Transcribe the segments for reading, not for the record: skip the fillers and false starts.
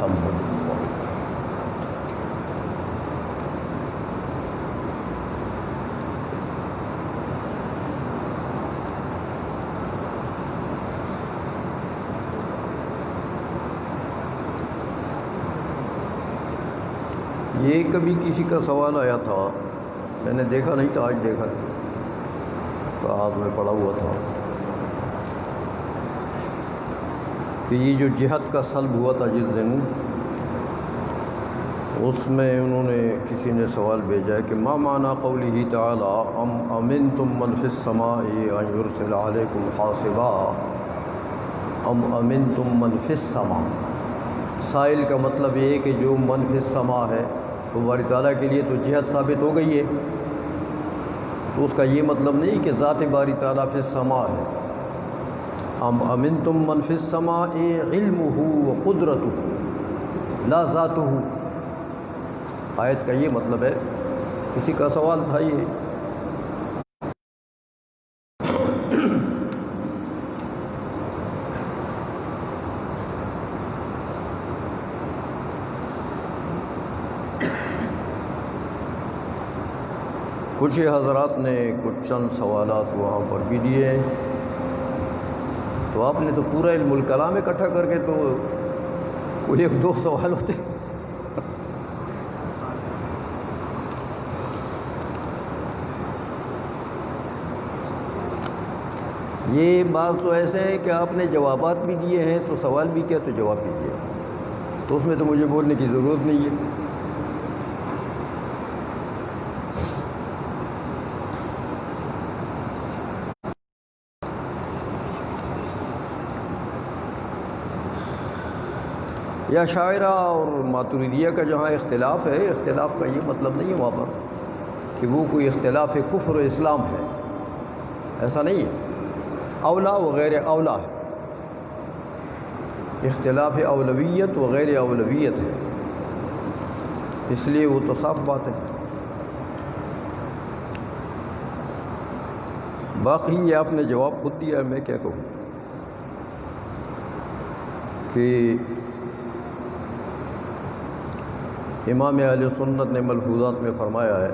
محمد۔ یہ کبھی کسی کا سوال آیا تھا، میں نے دیکھا نہیں تھا، آج دیکھا تو ہاتھ میں پڑا ہوا تھا کہ یہ جو جہاد کا سلب ہوا تھا جس دن، اس میں انہوں نے کسی نے سوال بھیجا ہے کہ ما معنی قوله تعالی ام امنتم من فی السماء ان یرسل علیکم حاصبا، ام امنتم من فی السماء۔ سائل کا مطلب یہ ہے کہ جو من فی السماء ہے تو باری تعالیٰ کے لیے تو جہت ثابت ہو گئی ہے، تو اس کا یہ مطلب نہیں کہ ذات باری تعالیٰ فی السماء ہے۔ ام امنتم من فی السماء علمہ و قدرتہ لا ذاتہ، آیت کا یہ مطلب ہے۔ کسی کا سوال تھا یہ، کچھ حضرات نے کچھ چند سوالات وہاں پر بھی دیے، تو آپ نے تو پورا علم الکلام اکٹھا کر کے تو کوئی ایک دو سوال ہوتے۔ یہ بات تو ایسے ہے کہ آپ نے جوابات بھی دیے ہیں تو سوال بھی کیا تو جواب بھی دیا، تو اس میں تو مجھے بولنے کی ضرورت نہیں ہے۔ یا شاعرہ اور ماتریدیہ کا جہاں اختلاف ہے، اختلاف کا یہ مطلب نہیں ہے وہاں پر کہ وہ کوئی اختلاف کفر و اسلام ہے، ایسا نہیں ہے۔ اولا وغیر اولا ہے، اختلاف اولویت وغیر اولویت ہے، اس لیے وہ تو صاف بات ہے۔ باقی یہ آپ نے جواب خود دیا ہے، میں کیا کہوں کہ امام اہل سنت نے ملفوظات میں فرمایا ہے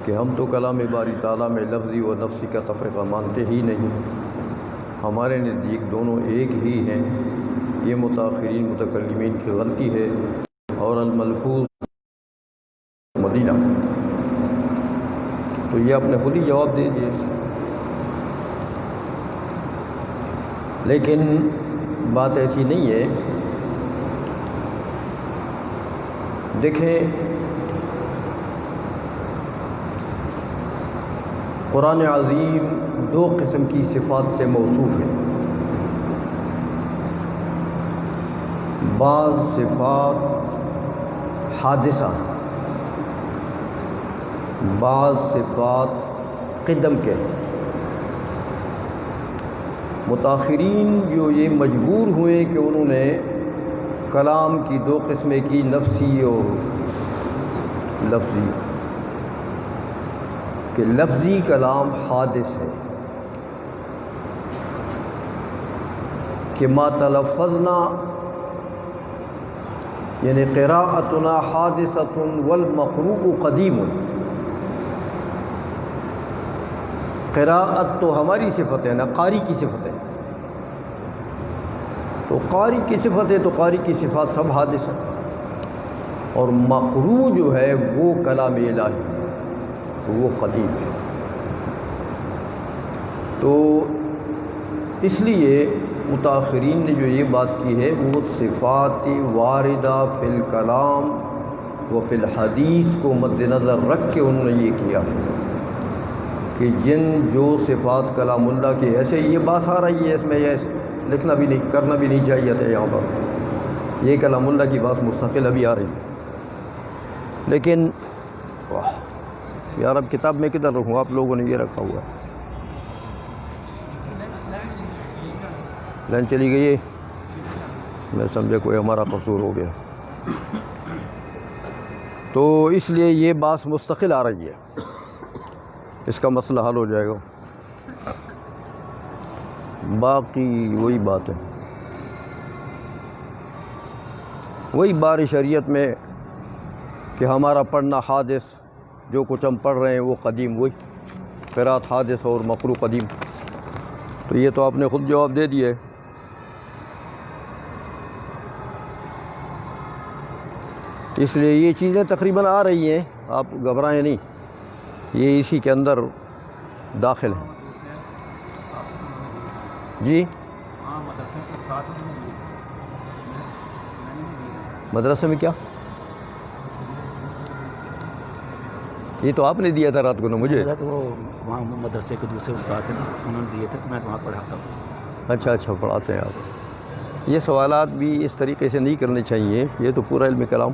کہ ہم تو کلام باری تعالیٰ میں لفظی و نفسی کا تفرقہ مانتے ہی نہیں، ہمارے نزدیک دونوں ایک ہی ہیں، یہ متاخرین متکلمین کی غلطی ہے، اور الملفوظ مدینہ، تو یہ آپ نے خود ہی جواب دے دیے۔ لیکن بات ایسی نہیں ہے، دیکھیں قرآن عظیم دو قسم کی صفات سے موصوف ہے، بعض صفات حادثہ، بعض صفات قدم کے۔ متاخرین جو یہ مجبور ہوئے کہ انہوں نے کلام کی دو قسمیں کی، نفسی اور لفظی، کہ لفظی کلام حادث ہے، کہ ما تلفظنا یعنی قراءتنا حادثۃ والمقروء قدیم، قراءت تو ہماری صفت ہے نا، قاری کی صفت ہے، تو قاری کی صفت ہے تو قاری کی صفات سب حادث ہیں، اور مقروء جو ہے وہ کلام الہی ہے، وہ قدیم ہے۔ تو اس لیے متاخرین نے جو یہ بات کی ہے وہ صفات واردہ فی الکلام و فی الحدیث کو مد نظر رکھ کے انہوں نے یہ کیا ہے کہ جن جو صفات کلام اللہ کی، ایسے یہ بات آ رہی ہے اس میں، یہ لکھنا بھی نہیں کرنا بھی نہیں چاہیے تھا یہاں پر، یہ کلام اللہ کی بات مستقل ابھی آ رہی ہے، لیکن یار اب کتاب میں کدھر رکھوں، آپ لوگوں نے یہ رکھا ہوا ہے، لائن چلی گئی ہے، میں سمجھا کوئی ہمارا قصور ہو گیا، تو اس لیے یہ بات مستقل آ رہی ہے، اس کا مسئلہ حل ہو جائے گا، باقی وہی بات ہے۔ وہی بار شریعت میں کہ ہمارا پڑھنا حادث، جو کچھ ہم پڑھ رہے ہیں وہ قدیم، وہی قرات حادث اور مقروء قدیم. تو یہ تو آپ نے خود جواب دے دیا ہے. اس لیے یہ چیزیں تقریباً آ رہی ہیں، آپ گھبرائیں نہیں، یہ اسی کے اندر داخل ہیں. جی مدرسے میں کیا؟ یہ تو آپ نے دیا تھا رات کو نا مجھے. تو وہ وہاں مدرسے کے دوسرے استاد ہیں، انہوں نے دیے تھے، میں وہاں پڑھاتا ہوں. اچھا پڑھاتے ہیں آپ. یہ سوالات بھی اس طریقے سے نہیں کرنے چاہیے، یہ تو پورا علم کلام.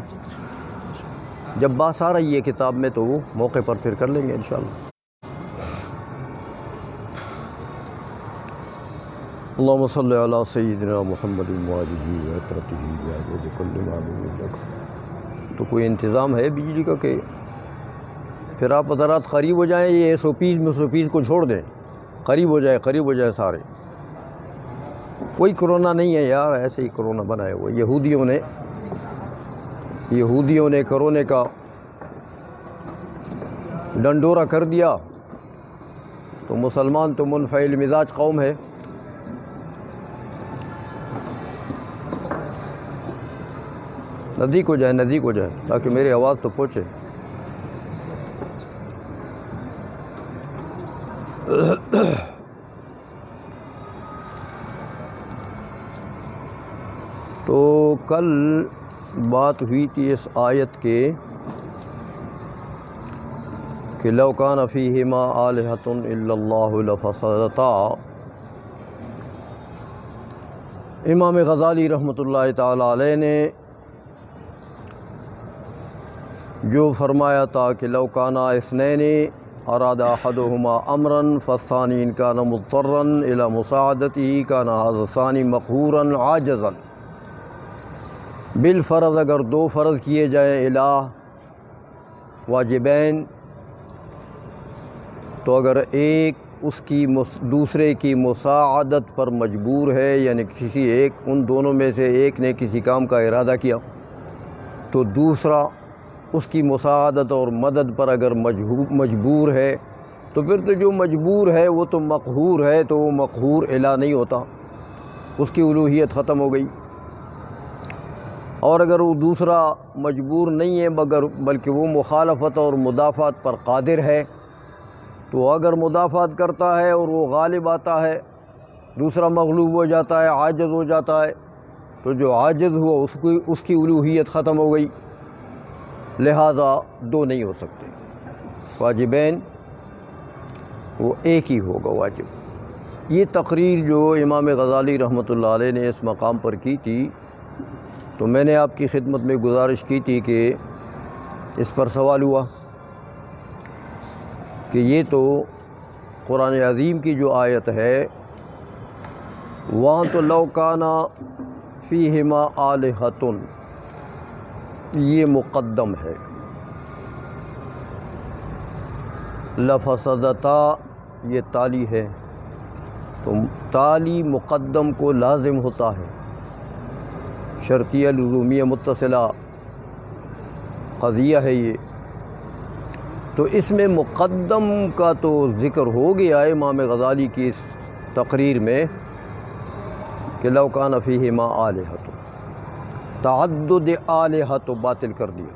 جب بات آ رہی ہے کتاب میں تو وہ موقع پر پھر کر لیں گے انشاءاللہ. اللہم صلی علی سیدنا محمد وآلہ وعطرتہ وعدد کل معلوم لک. تو کوئی انتظام ہے بجلی کا کہ پھر آپ حضرات قریب ہو جائیں، یہ 120 کو چھوڑ دیں، قریب ہو جائے سارے. کوئی کرونا نہیں ہے یار، ایسے ہی کرونا بنا ہے. وہ یہودیوں نے کرونے کا ڈنڈورا کر دیا، تو مسلمان تو منفعل مزاج قوم ہے. نزدیک ہو جائے تاکہ میری آواز تو پہنچے. تو کل بات ہوئی تھی اس آیت کے کہ لو کان فیہما آلہۃ الا اللہ لفسدتا. امام غزالی رحمۃ اللہ تعالی علیہ نے جو فرمایا تھا کہ لو کانا اثنین اراد احدہما امرا فالثانی ان کان مضطرا الی مساعدته کان هذا الثانی مقہورا عاجزا. بالفرض اگر دو فرض کیے جائیں الہ واجبین، تو اگر ایک اس کی دوسرے کی مساعدت پر مجبور ہے، یعنی ان دونوں میں سے ایک نے کسی کام کا ارادہ کیا تو دوسرا اس کی مساعدت اور مدد پر اگر مجبور ہے، تو پھر تو جو مجبور ہے وہ تو مقہور ہے، تو وہ مقہور الہ نہیں ہوتا، اس کی الوہیت ختم ہو گئی. اور اگر وہ دوسرا مجبور نہیں ہے بلکہ وہ مخالفت اور مدافعت پر قادر ہے، تو اگر مدافعت کرتا ہے اور وہ غالب آتا ہے، دوسرا مغلوب ہو جاتا ہے، عاجز ہو جاتا ہے، تو جو عاجز ہوا اس کی الوہیت ختم ہو گئی. لہذا دو نہیں ہو سکتے، واجبین وہ ایک ہی ہوگا واجب. یہ تقریر جو امام غزالی رحمۃ اللہ علیہ نے اس مقام پر کی تھی، تو میں نے آپ کی خدمت میں گزارش کی تھی کہ اس پر سوال ہوا کہ یہ تو قرآن عظیم کی جو آیت ہے وہاں تو لو کانا فیہما آلہۃ یہ مقدم ہے، لفسدتا یہ تالی ہے، تو تالی مقدم کو لازم ہوتا ہے. شرطیہ لزومیہ متصلہ قضیہ ہے یہ. تو اس میں مقدم کا تو ذکر ہو گیا ہے امام غزالی کی اس تقریر میں کہ لو کان فیہما آلہۃ. تعدد آلہہ تو باطل کر دیا،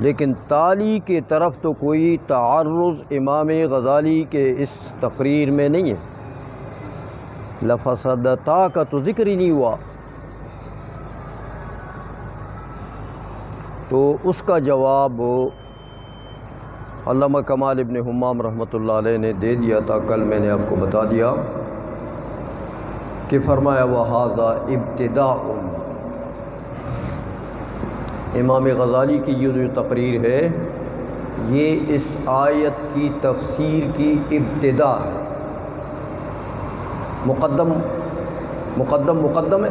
لیکن تالی کے طرف تو کوئی تعرض امام غزالی کے اس تقریر میں نہیں ہے. لفسدتا کا تو ذکر ہی نہیں ہوا. تو اس کا جواب علامہ کمال ابن حمام رحمۃ اللہ علیہ نے دے دیا تھا. کل میں نے آپ کو بتا دیا کہ فرمایا وَهَذَا ابتداء. امام غزالی کی یہ جو تقریر ہے یہ اس آیت کی تفسیر کی ابتدا ہے. مقدم ہے،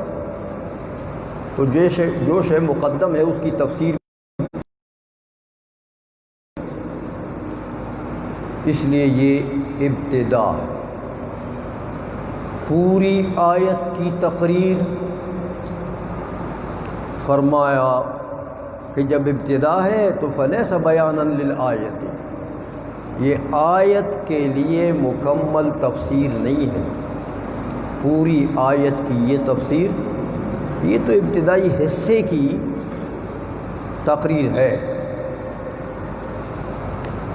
تو جو شے مقدم ہے اس کی تفسیر، اس لیے یہ ابتدا ہے. پوری آیت کی تقریر فرمایا کہ جب ابتدا ہے تو فلیس بیانا للآیت، یہ آیت کے لیے مکمل تفسیر نہیں ہے، پوری آیت کی یہ تفسیر، یہ تو ابتدائی حصے کی تقریر ہے۔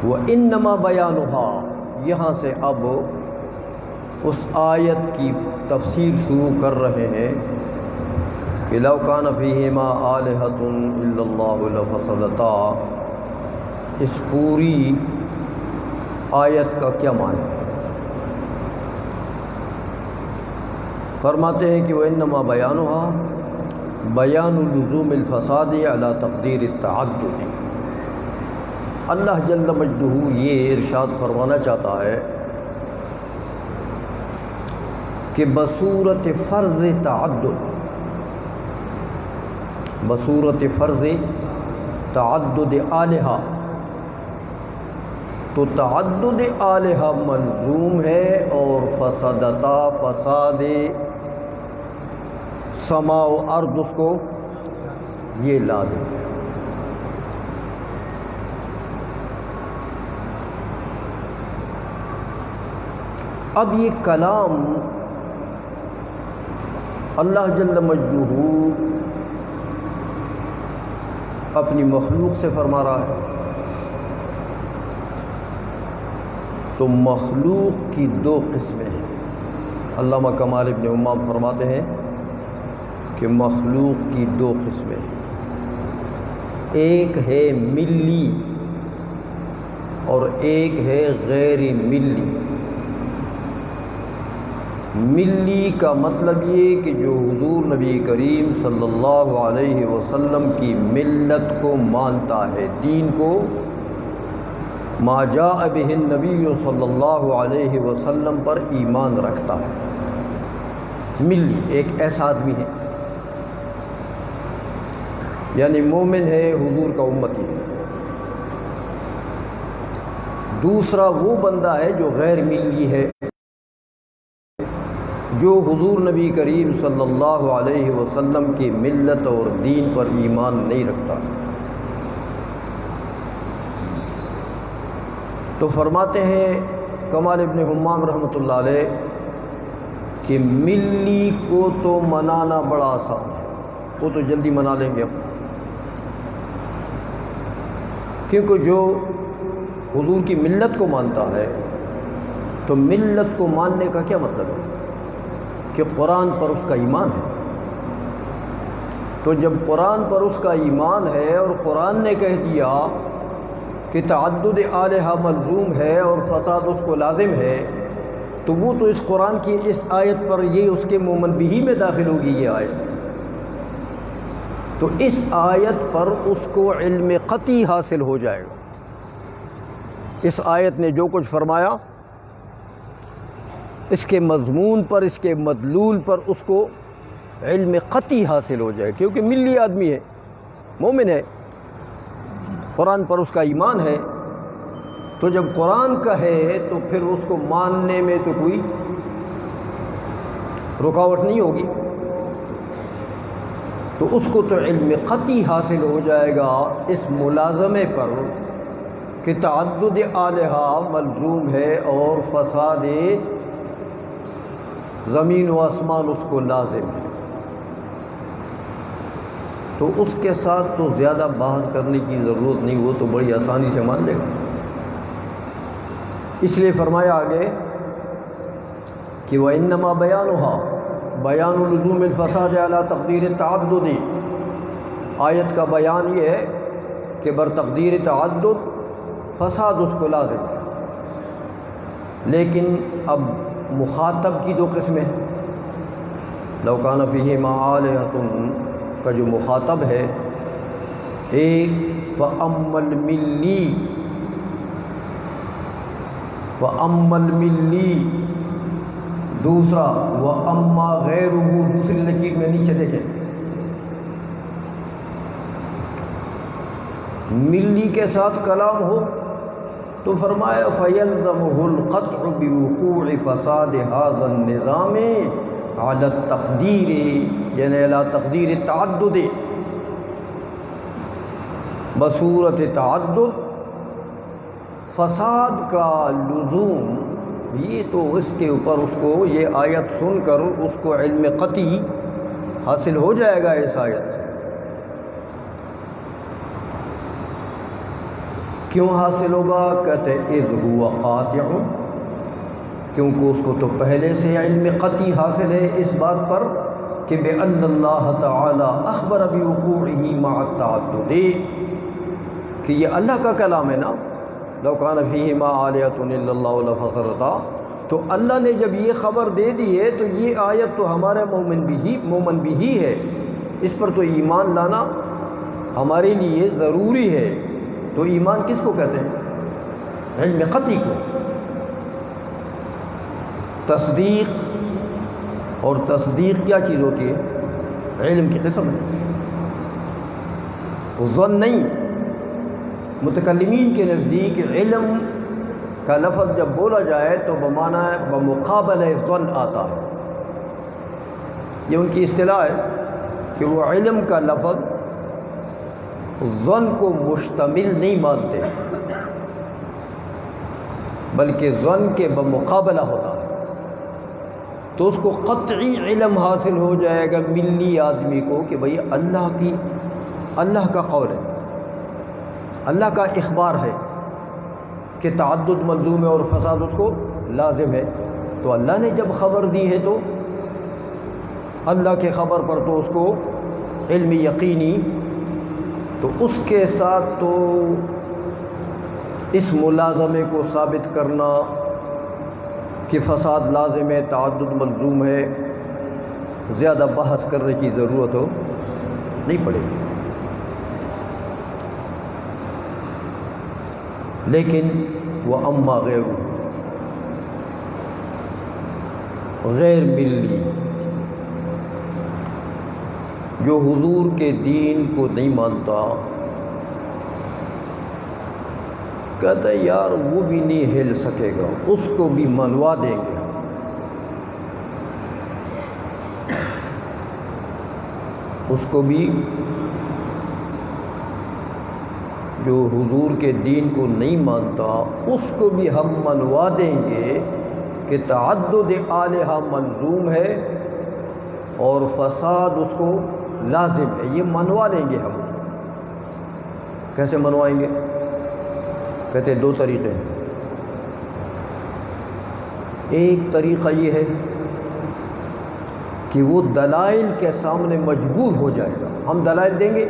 وَإِنَّمَا بَيَانُهَا، یہاں سے اب اس آیت کی تفسیر شروع کر رہے ہیں کہ لَوْ كَانَ فِيهِمَا آلِهَةٌ إِلَّا اللَّهُ لَفَسَدَتَا، اس پوری آیت کا کیا معنی ہے؟ فرماتے ہیں کہ وَإِنَّمَا بَيَانُهَا بیان لزوم الفساد علی تقدیر التعدد۔ اللہ جل مجدہ یہ ارشاد فرمانا چاہتا ہے کہ بصورت فرض تعدد، بصورت فرض تعدد آلہہ، تو تعدد آلہہ ملزوم ہے اور فسادتا، فساد سماء و ارض اس کو یہ لازم ہے۔ اب یہ کلام اللہ جل مجدہ اپنی مخلوق سے فرما رہا ہے، تو مخلوق کی دو قسمیں ہیں۔ علامہ کمال ابن حمام فرماتے ہیں کہ مخلوق کی دو قسمیں ہیں، ایک ہے ملی اور ایک ہے غیر ملی۔ ملی کا مطلب یہ کہ جو حضور نبی کریم صلی اللہ علیہ وسلم کی ملت کو مانتا ہے، دین کو، ما جاء بہ النبی صلی اللہ علیہ وسلم پر ایمان رکھتا ہے، ملی ایک ایسا آدمی ہے، یعنی مومن ہے، حضور کا امتی ہے۔ دوسرا وہ بندہ ہے جو غیر ملی ہے، جو حضور نبی کریم صلی اللہ علیہ وسلم کی ملت اور دین پر ایمان نہیں رکھتا۔ تو فرماتے ہیں کمال ابن حمام رحمۃ اللہ علیہ کہ ملی کو تو منانا بڑا آسان ہے، وہ تو جلدی منا لیں گے اب، کیونکہ جو حضور کی ملت کو مانتا ہے، تو ملت کو ماننے کا کیا مطلب ہے کہ قرآن پر اس کا ایمان ہے۔ تو جب قرآن پر اس کا ایمان ہے اور قرآن نے کہہ دیا کہ تعدد آلہہ ملزوم ہے اور فساد اس کو لازم ہے، تو وہ تو اس قرآن کی اس آیت پر یہ اس کے مومن بہی میں داخل ہوگی یہ آیت، تو اس آیت پر اس کو علم قطعی حاصل ہو جائے گا۔ اس آیت نے جو کچھ فرمایا، اس کے مضمون پر، اس کے مدلول پر اس کو علم قطعی حاصل ہو جائے، کیونکہ ملی آدمی ہے، مومن ہے، قرآن پر اس کا ایمان ہے، تو جب قرآن کا ہے تو پھر اس کو ماننے میں تو کوئی رکاوٹ نہیں ہوگی، تو اس کو تو علم قطعی حاصل ہو جائے گا اس ملازمے پر کہ تعدد آلہہ ملزوم ہے اور فساد زمین و آسمان اس کو لازم ہے، تو اس کے ساتھ تو زیادہ بحث کرنے کی ضرورت نہیں، وہ تو بڑی آسانی سے مان لے گا۔ اس لیے فرمایا آگے کہ وَإِنَّمَا بَيَانُهَا بیان لزوم الفساد علی تقدیر تعدد، آیت کا بیان یہ ہے کہ بر تقدیر تعدد فساد اس کو لازم ہے، لیکن اب مخاطب کی دو قسمیں، لَوْ كَانَ فِيهِمَا آلِهَةٌ کا جو مخاطب ہے، ایک فَأَمَّا الْمِلِّي، وَأَمَّا الْمِلِّي، دوسرا وَأَمَّا غَيْرُهُ، دوسری لکیر میں نیچے دیکھیں، ملی کے ساتھ کلام ہو تو فرمایا فَيَلْزَمُهُ الْقَطْعُ بِوُقُوعِ فَسَادِ هَذَا النِّظَامِ عَلَى التَّقْدِيرِ، یعنی علی تقدیر تعدد، بصورت تعدد، فساد کا لزوم، یہ تو اس کے اوپر اس کو یہ آیت سن کر اس کو علم قطعی حاصل ہو جائے گا اس آیت سے۔ کیوں حاصل ہوگا؟ کہتے اذ هو قاطع، کیونکہ اس کو تو پہلے سے علم قطعی حاصل ہے اس بات پر کہ بأن اللہ تعالی اخبر بوقوعہ مع التعدد، کہ یہ اللہ کا کلام ہے نا، لو کان فیہما آلہۃ الا اللہ لفسدتا، تو اللہ نے جب یہ خبر دے دی ہے تو یہ آیت تو ہمارے مومن بھی ہی ہے، اس پر تو ایمان لانا ہمارے لیے ضروری ہے۔ تو ایمان کس کو کہتے ہیں؟ علم قطعی کو۔ تصدیق، اور تصدیق کیا چیز ہوتی ہے؟ علم کی قسم ہے، ظن نہیں۔ متکلمین کے نزدیک علم کا لفظ جب بولا جائے تو بمعنی بمقابلہ ظن آتا ہے، یہ ان کی اصطلاح ہے کہ وہ علم کا لفظ ظن کو مشتمل نہیں مانتے، بلکہ ظن کے بمقابلہ ہوتا ہے، تو اس کو قطعی علم حاصل ہو جائے گا ملی آدمی کو کہ بھئی اللہ کا قول ہے، اللہ کا اخبار ہے کہ تعدد ملزوم ہے اور فساد اس کو لازم ہے۔ تو اللہ نے جب خبر دی ہے تو اللہ کے خبر پر تو اس کو علم یقینی، تو اس کے ساتھ تو اس ملازمے کو ثابت کرنا کہ فساد لازم ہے، تعدد ملزوم ہے، زیادہ بحث کرنے کی ضرورت ہو نہیں پڑے گی۔ لیکن وہ اما غیر ملی، جو حضور کے دین کو نہیں مانتا، کہتا ہے یار وہ بھی نہیں ہل سکے گا، اس کو بھی منوا دیں گے، اس کو بھی، جو حضور کے دین کو نہیں مانتا اس کو بھی ہم منوا دیں گے کہ تعدد آلہہ ملزوم ہے اور فساد اس کو لازم ہے، یہ منوا لیں گے ہم اس کو۔ کیسے منوائیں گے؟ کہتے دو طریقے ہیں۔ ایک طریقہ یہ ہے کہ وہ دلائل کے سامنے مجبور ہو جائے گا، ہم دلائل دیں گے،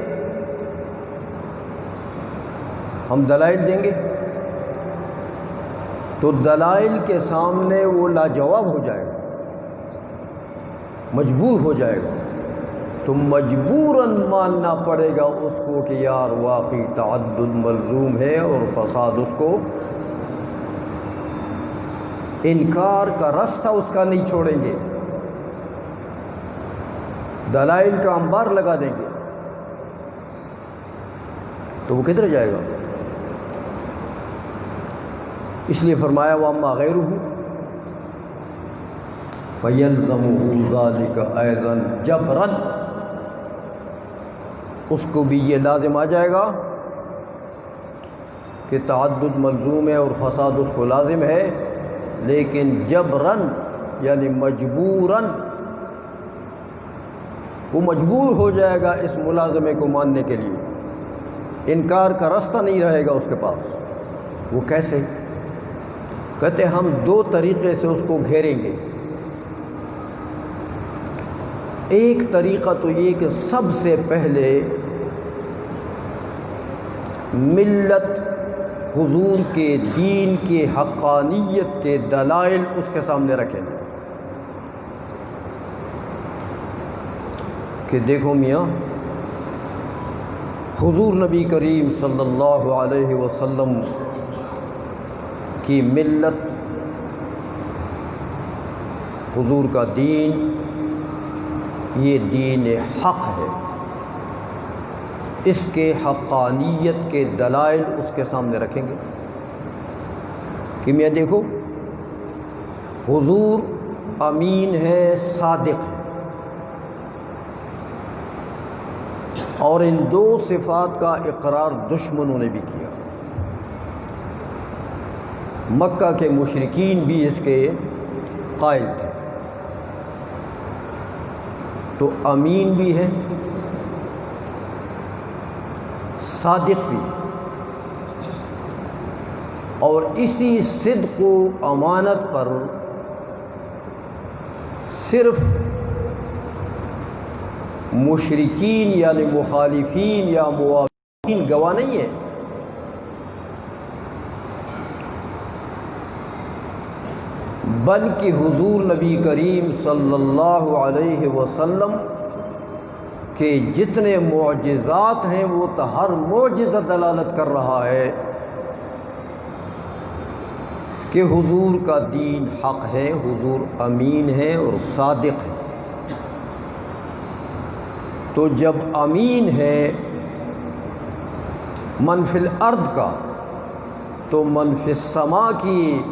تو دلائل کے سامنے وہ لاجواب ہو جائے گا، مجبور ہو جائے گا، تو مجبوراً ماننا پڑے گا اس کو کہ یار واقعی تعدد ملزوم ہے اور فساد اس کو، انکار کا راستہ اس کا نہیں چھوڑیں گے، دلائل کا انبار لگا دیں گے، تو وہ کدھر جائے گا؟ اس لیے فرمایا وَأَمَّا غَيْرُهُ فَيَلْزَمُهُ ذَلِكَ أَيْضًا جَبْرًا، اس کو بھی یہ لازم آ جائے گا کہ تعدد ملزوم ہے اور فساد اس کو لازم ہے، لیکن جبراً یعنی مجبوراً، وہ مجبور ہو جائے گا اس ملازمے کو ماننے کے لیے، انکار کا راستہ نہیں رہے گا اس کے پاس۔ وہ کیسے؟ کہتے ہم دو طریقے سے اس کو گھیریں گے۔ ایک طریقہ تو یہ کہ سب سے پہلے ملت حضور کے دین کے حقانیت کے دلائل اس کے سامنے رکھیں گے کہ دیکھو میاں، حضور نبی کریم صلی اللہ علیہ وسلم کی ملت، حضور کا دین، یہ دین حق ہے، اس کے حقانیت کے دلائل اس کے سامنے رکھیں گے کہ میاں دیکھو حضور امین ہے، صادق ہے، اور ان دو صفات کا اقرار دشمنوں نے بھی کیا. مکہ کے مشرکین بھی اس کے قائل تھے. تو امین بھی ہے، صادق بھی ہے، اور اسی صدق و امانت پر صرف مشرکین یعنی مخالفین یا موافقین گواہ نہیں ہے، بلکہ حضور نبی کریم صلی اللہ علیہ وسلم کے جتنے معجزات ہیں وہ تو ہر معجزہ دلالت کر رہا ہے کہ حضور کا دین حق ہے، حضور امین ہے اور صادق ہے. تو جب امین ہے من فی الارض کا، تو من فی السماء کی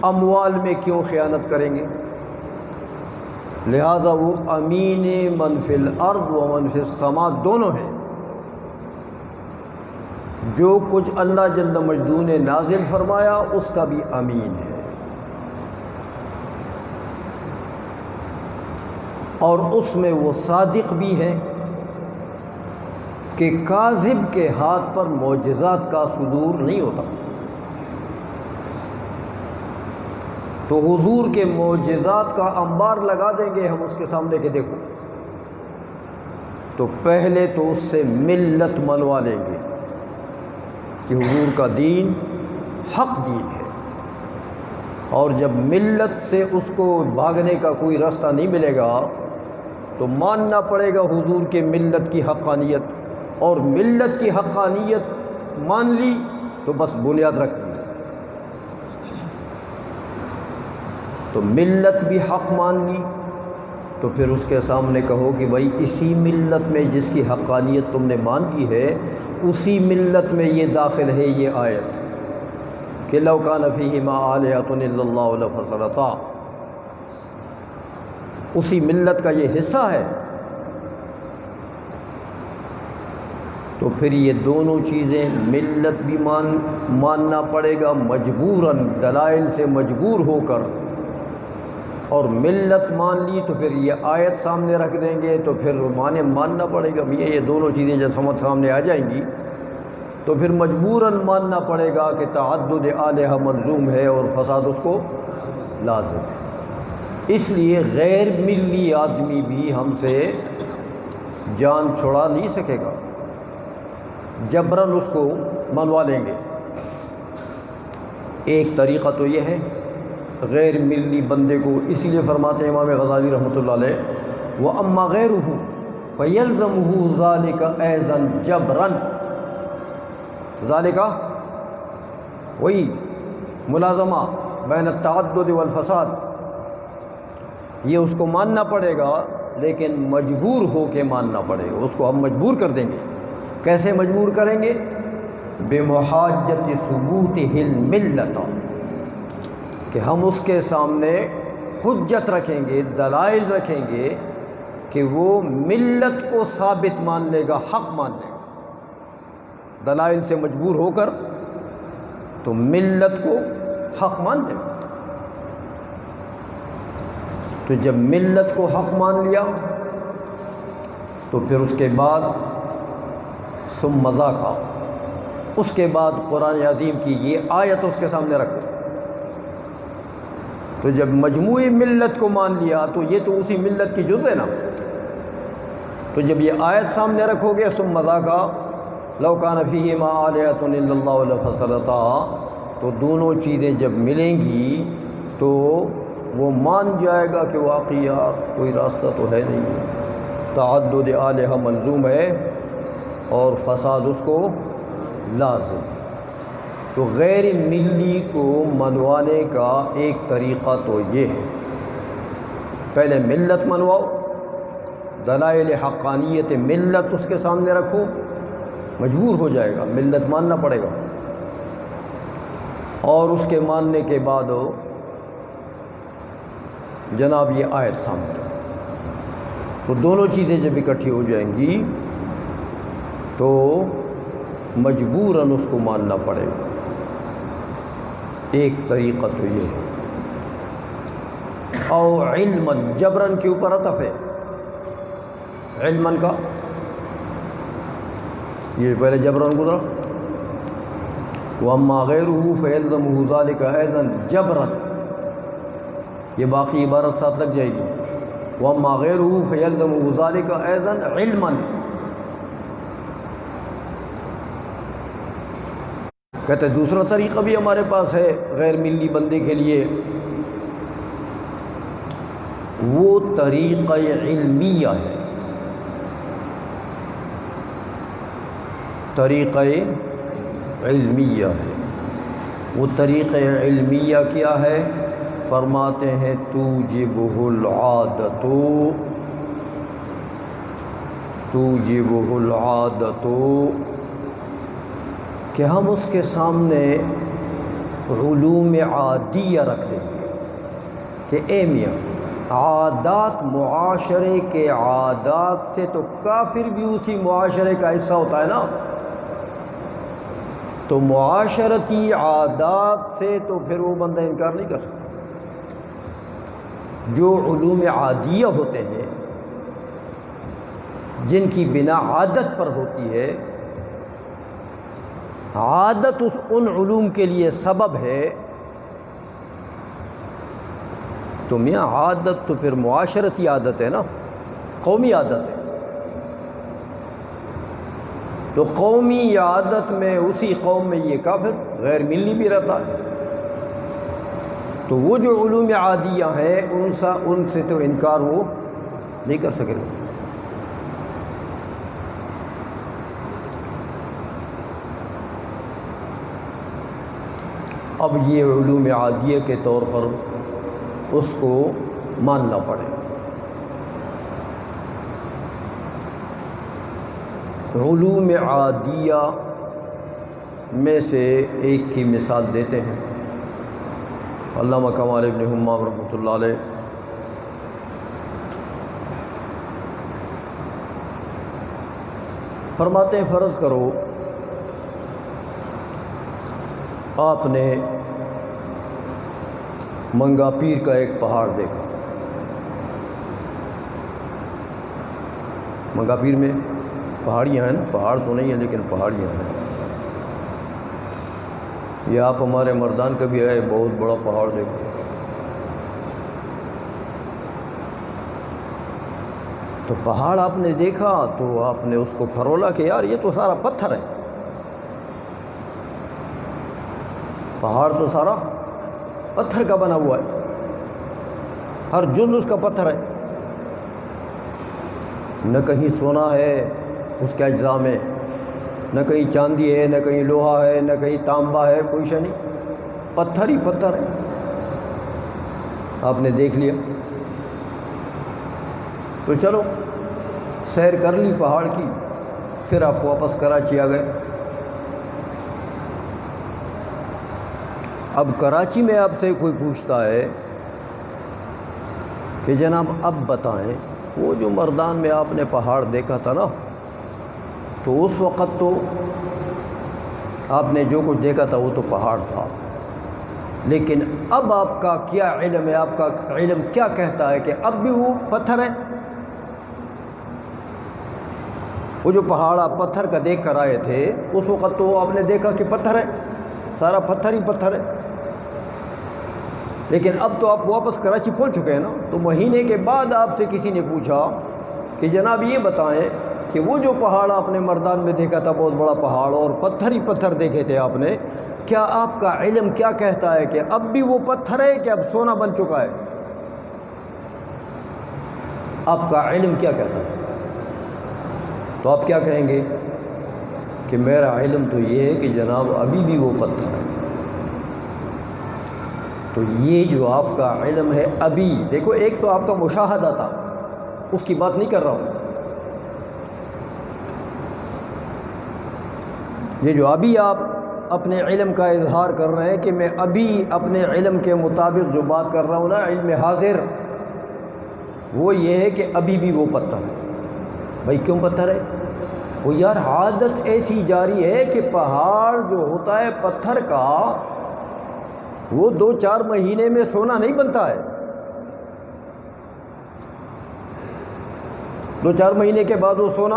اموال میں کیوں خیانت کریں گے؟ لہذا وہ امین من فی الارض و من فی السماء دونوں ہیں. جو کچھ اللہ جل مجدوں نے نازل فرمایا اس کا بھی امین ہے، اور اس میں وہ صادق بھی ہے کہ کاذب کے ہاتھ پر معجزات کا صدور نہیں ہوتا. تو حضور کے معجزات کا انبار لگا دیں گے ہم اس کے سامنے کہ دیکھو، تو پہلے تو اس سے ملت منوا لیں گے کہ حضور کا دین حق دین ہے، اور جب ملت سے اس کو بھاگنے کا کوئی راستہ نہیں ملے گا تو ماننا پڑے گا حضور کے ملت کی حقانیت، اور ملت کی حقانیت مان لی تو بس بنیاد رکھ دی. تو ملت بھی حق مان لی تو پھر اس کے سامنے کہو کہ بھائی اسی ملت میں جس کی حقانیت تم نے مان لی ہے، اسی ملت میں یہ داخل ہے یہ آیت کہ لو کان فیہما آلہۃ الا اللہ لفسدتا، اسی ملت کا یہ حصہ ہے. تو پھر یہ دونوں چیزیں ملت بھی ماننا پڑے گا مجبوراً، دلائل سے مجبور ہو کر، اور ملت مان لی تو پھر یہ آیت سامنے رکھ دیں گے تو پھر ماننا پڑے گا. یہ دونوں چیزیں جب سامنے آ جائیں گی تو پھر مجبوراً ماننا پڑے گا کہ تعدد آلہہ ملزوم ہے اور فساد اس کو لازم ہے. اس لیے غیر ملی آدمی بھی ہم سے جان چھڑا نہیں سکے گا، جبراً اس کو منوا لیں گے. ایک طریقہ تو یہ ہے غیر ملی بندے کو، اسی لیے فرماتے ہیں امام غزالی رحمۃ اللہ علیہ وَأَمَّا غَيْرُهُ فَيَلْزَمُهُ ذَلِكَ أَيْضًا جَبْرًا. ذَلِكَ وہی ملازمہ بین التعدد والفساد، یہ اس کو ماننا پڑے گا لیکن مجبور ہو کے ماننا پڑے گا. اس کو ہم مجبور کر دیں گے. کیسے مجبور کریں گے؟ بمحاجت ثبوتہ الملۃ، کہ ہم اس کے سامنے حجت رکھیں گے، دلائل رکھیں گے کہ وہ ملت کو ثابت مان لے گا، حق مان لے گا. دلائل سے مجبور ہو کر تو ملت کو حق مان لے گا. تو جب ملت کو حق مان لیا تو پھر اس کے بعد ثم ذاک، اس کے بعد قرآن عظیم کی یہ آیت اس کے سامنے رکھو. تو جب مجموعی ملت کو مان لیا تو یہ تو اسی ملت کی جز ہے نا. تو جب یہ آیت سامنے رکھو گے ثم ذاک لو کان فیہما آلہۃ الا اللہ لفسدتا، تو دونوں چیزیں جب ملیں گی تو وہ مان جائے گا کہ واقعی یار کوئی راستہ تو ہے نہیں، تعدد آلہہ ملزوم ہے اور فساد اس کو لازم. تو غیر ملی کو منوانے کا ایک طریقہ تو یہ ہے، پہلے ملت منواؤ، دلائل حقانیت ملت اس کے سامنے رکھو، مجبور ہو جائے گا، ملت ماننا پڑے گا. اور اس کے ماننے کے بعد جناب یہ آیت سامنے رکھو. تو دونوں چیزیں جب اکٹھی ہو جائیں گی تو مجبوراً اس کو ماننا پڑے گا۔ ایک طریقہ تو یہ ہے، او علماً، جبراً کے اوپر عطف ہے، علماً کا یہ پہلے جبراً گزرا، وَأَمَّا غَيْرُهُ فَيَلْزَمُهُ ذَلِكَ أَيْضًا جبراً، یہ باقی عبارت ساتھ لگ جائے گی، وَأَمَّا غَيْرُهُ فَيَلْزَمُهُ ذَلِكَ أَيْضًا عِلْمًا۔ کہتے دوسرا طریقہ بھی ہمارے پاس ہے غیر ملی بندے کے لیے، وہ طریقہ علمیہ ہے۔ طریقہ علمیہ ہے، وہ طریقہ علمیہ کیا ہے؟ فرماتے ہیں توجبہ العادت، توجبہ العادت، کہ ہم اس کے سامنے علوم عادیہ رکھ دیں گے کہ اے میاں، عادات معاشرے کے عادات سے تو کافر بھی اسی معاشرے کا حصہ ہوتا ہے نا، تو معاشرتی عادات سے تو پھر وہ بندہ انکار نہیں کر سکتا۔ جو علوم عادیہ ہوتے ہیں جن کی بنا عادت پر ہوتی ہے، عادت ان علوم کے لیے سبب ہے، تو میاں عادت تو پھر معاشرتی عادت ہے نا، قومی عادت ہے، تو قومی عادت میں اسی قوم میں یہ کافر غیر ملی بھی رہتا ہے، تو وہ جو علوم عادیہ ہیں ان سے تو انکار وہ نہیں کر سکے گا۔ اب یہ علوم عادیہ کے طور پر اس کو ماننا پڑے۔ علوم عادیہ میں سے ایک کی مثال دیتے ہیں علامہ کمال ابن حمام رحمۃ اللہ علیہ، فرماتے ہیں فرض کرو آپ نے منگا پیر کا ایک پہاڑ دیکھا، منگا پیر میں پہاڑیاں ہیں، پہاڑ تو نہیں ہے لیکن پہاڑیاں ہیں، یہ آپ ہمارے مردان کا بھی ہے، بہت بڑا پہاڑ دیکھو، تو پہاڑ آپ نے دیکھا تو آپ نے اس کو پھرولا کہ یار یہ تو سارا پتھر ہے، پہاڑ تو سارا پتھر کا بنا ہوا ہے، ہر جز اس کا پتھر ہے، نہ کہیں سونا ہے اس کے اجزاء میں، نہ کہیں چاندی ہے، نہ کہیں لوہا ہے، نہ کہیں تانبا ہے، کوئی شے نہیں، پتھر ہی پتھر ہے، آپ نے دیکھ لیا، تو چلو سیر کر لی پہاڑ کی، پھر آپ واپس کراچی آ گئے۔ اب کراچی میں آپ سے کوئی پوچھتا ہے کہ جناب اب بتائیں وہ جو مردان میں آپ نے پہاڑ دیکھا تھا نا، تو اس وقت تو آپ نے جو کچھ دیکھا تھا وہ تو پہاڑ تھا، لیکن اب آپ کا کیا علم ہے، آپ کا علم کیا کہتا ہے کہ اب بھی وہ پتھر ہے؟ وہ جو پہاڑ آپ پتھر کا دیکھ کر آئے تھے اس وقت تو آپ نے دیکھا کہ پتھر ہے، سارا پتھر ہی پتھر ہے، لیکن اب تو آپ واپس کراچی پہنچ چکے ہیں نا، تو مہینے کے بعد آپ سے کسی نے پوچھا کہ جناب یہ بتائیں کہ وہ جو پہاڑ آپ نے مردان میں دیکھا تھا، بہت بڑا پہاڑ اور پتھر ہی پتھر دیکھے تھے آپ نے، کیا آپ کا علم کیا کہتا ہے کہ اب بھی وہ پتھر ہے کہ اب سونا بن چکا ہے؟ آپ کا علم کیا کہتا ہے؟ تو آپ کیا کہیں گے کہ میرا علم تو یہ ہے کہ جناب ابھی بھی وہ پتھر ہے۔ تو یہ جو آپ کا علم ہے ابھی، دیکھو ایک تو آپ کا مشاہدہ تھا، اس کی بات نہیں کر رہا ہوں، یہ جو ابھی آپ اپنے علم کا اظہار کر رہے ہیں کہ میں ابھی اپنے علم کے مطابق جو بات کر رہا ہوں نا، علم حاضر، وہ یہ ہے کہ ابھی بھی وہ پتھر ہے۔ بھائی کیوں پتھر ہے؟ وہ یار عادت ایسی جاری ہے کہ پہاڑ جو ہوتا ہے پتھر کا، وہ 2-4 مہینے میں سونا نہیں بنتا ہے، 2-4 مہینے کے بعد وہ سونا۔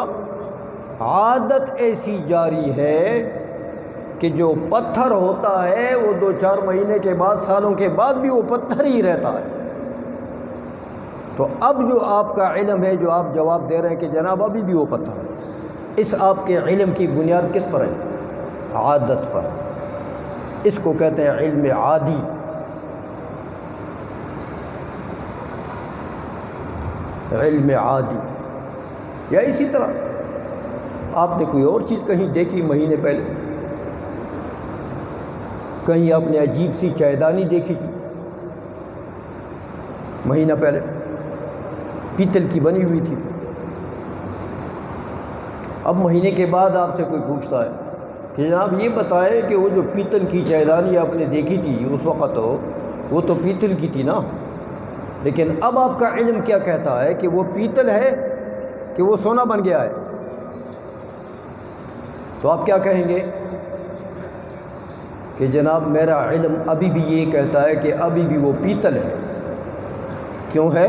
عادت ایسی جاری ہے کہ جو پتھر ہوتا ہے وہ 2-4 مہینے کے بعد، سالوں کے بعد بھی وہ پتھر ہی رہتا ہے۔ تو اب جو آپ کا علم ہے، جو آپ جواب دے رہے ہیں کہ جناب ابھی بھی وہ پتھر ہے، اس آپ کے علم کی بنیاد کس پر ہے؟ عادت پر۔ اس کو کہتے ہیں علم عادی۔ علم عادی۔ یا اسی طرح آپ نے کوئی اور چیز کہیں دیکھی مہینے پہلے، کہیں آپ نے عجیب سی چائےدانی دیکھی تھی مہینہ پہلے، پیتل کی بنی ہوئی تھی۔ اب مہینے کے بعد آپ سے کوئی پوچھتا ہے کہ جناب یہ بتائیں کہ وہ جو پیتل کی چائےدانی آپ نے دیکھی تھی اس وقت وہ تو پیتل کی تھی نا، لیکن اب آپ کا علم کیا کہتا ہے کہ وہ پیتل ہے کہ وہ سونا بن گیا ہے؟ تو آپ کیا کہیں گے کہ جناب میرا علم ابھی بھی یہ کہتا ہے کہ ابھی بھی وہ پیتل ہے۔ کیوں ہے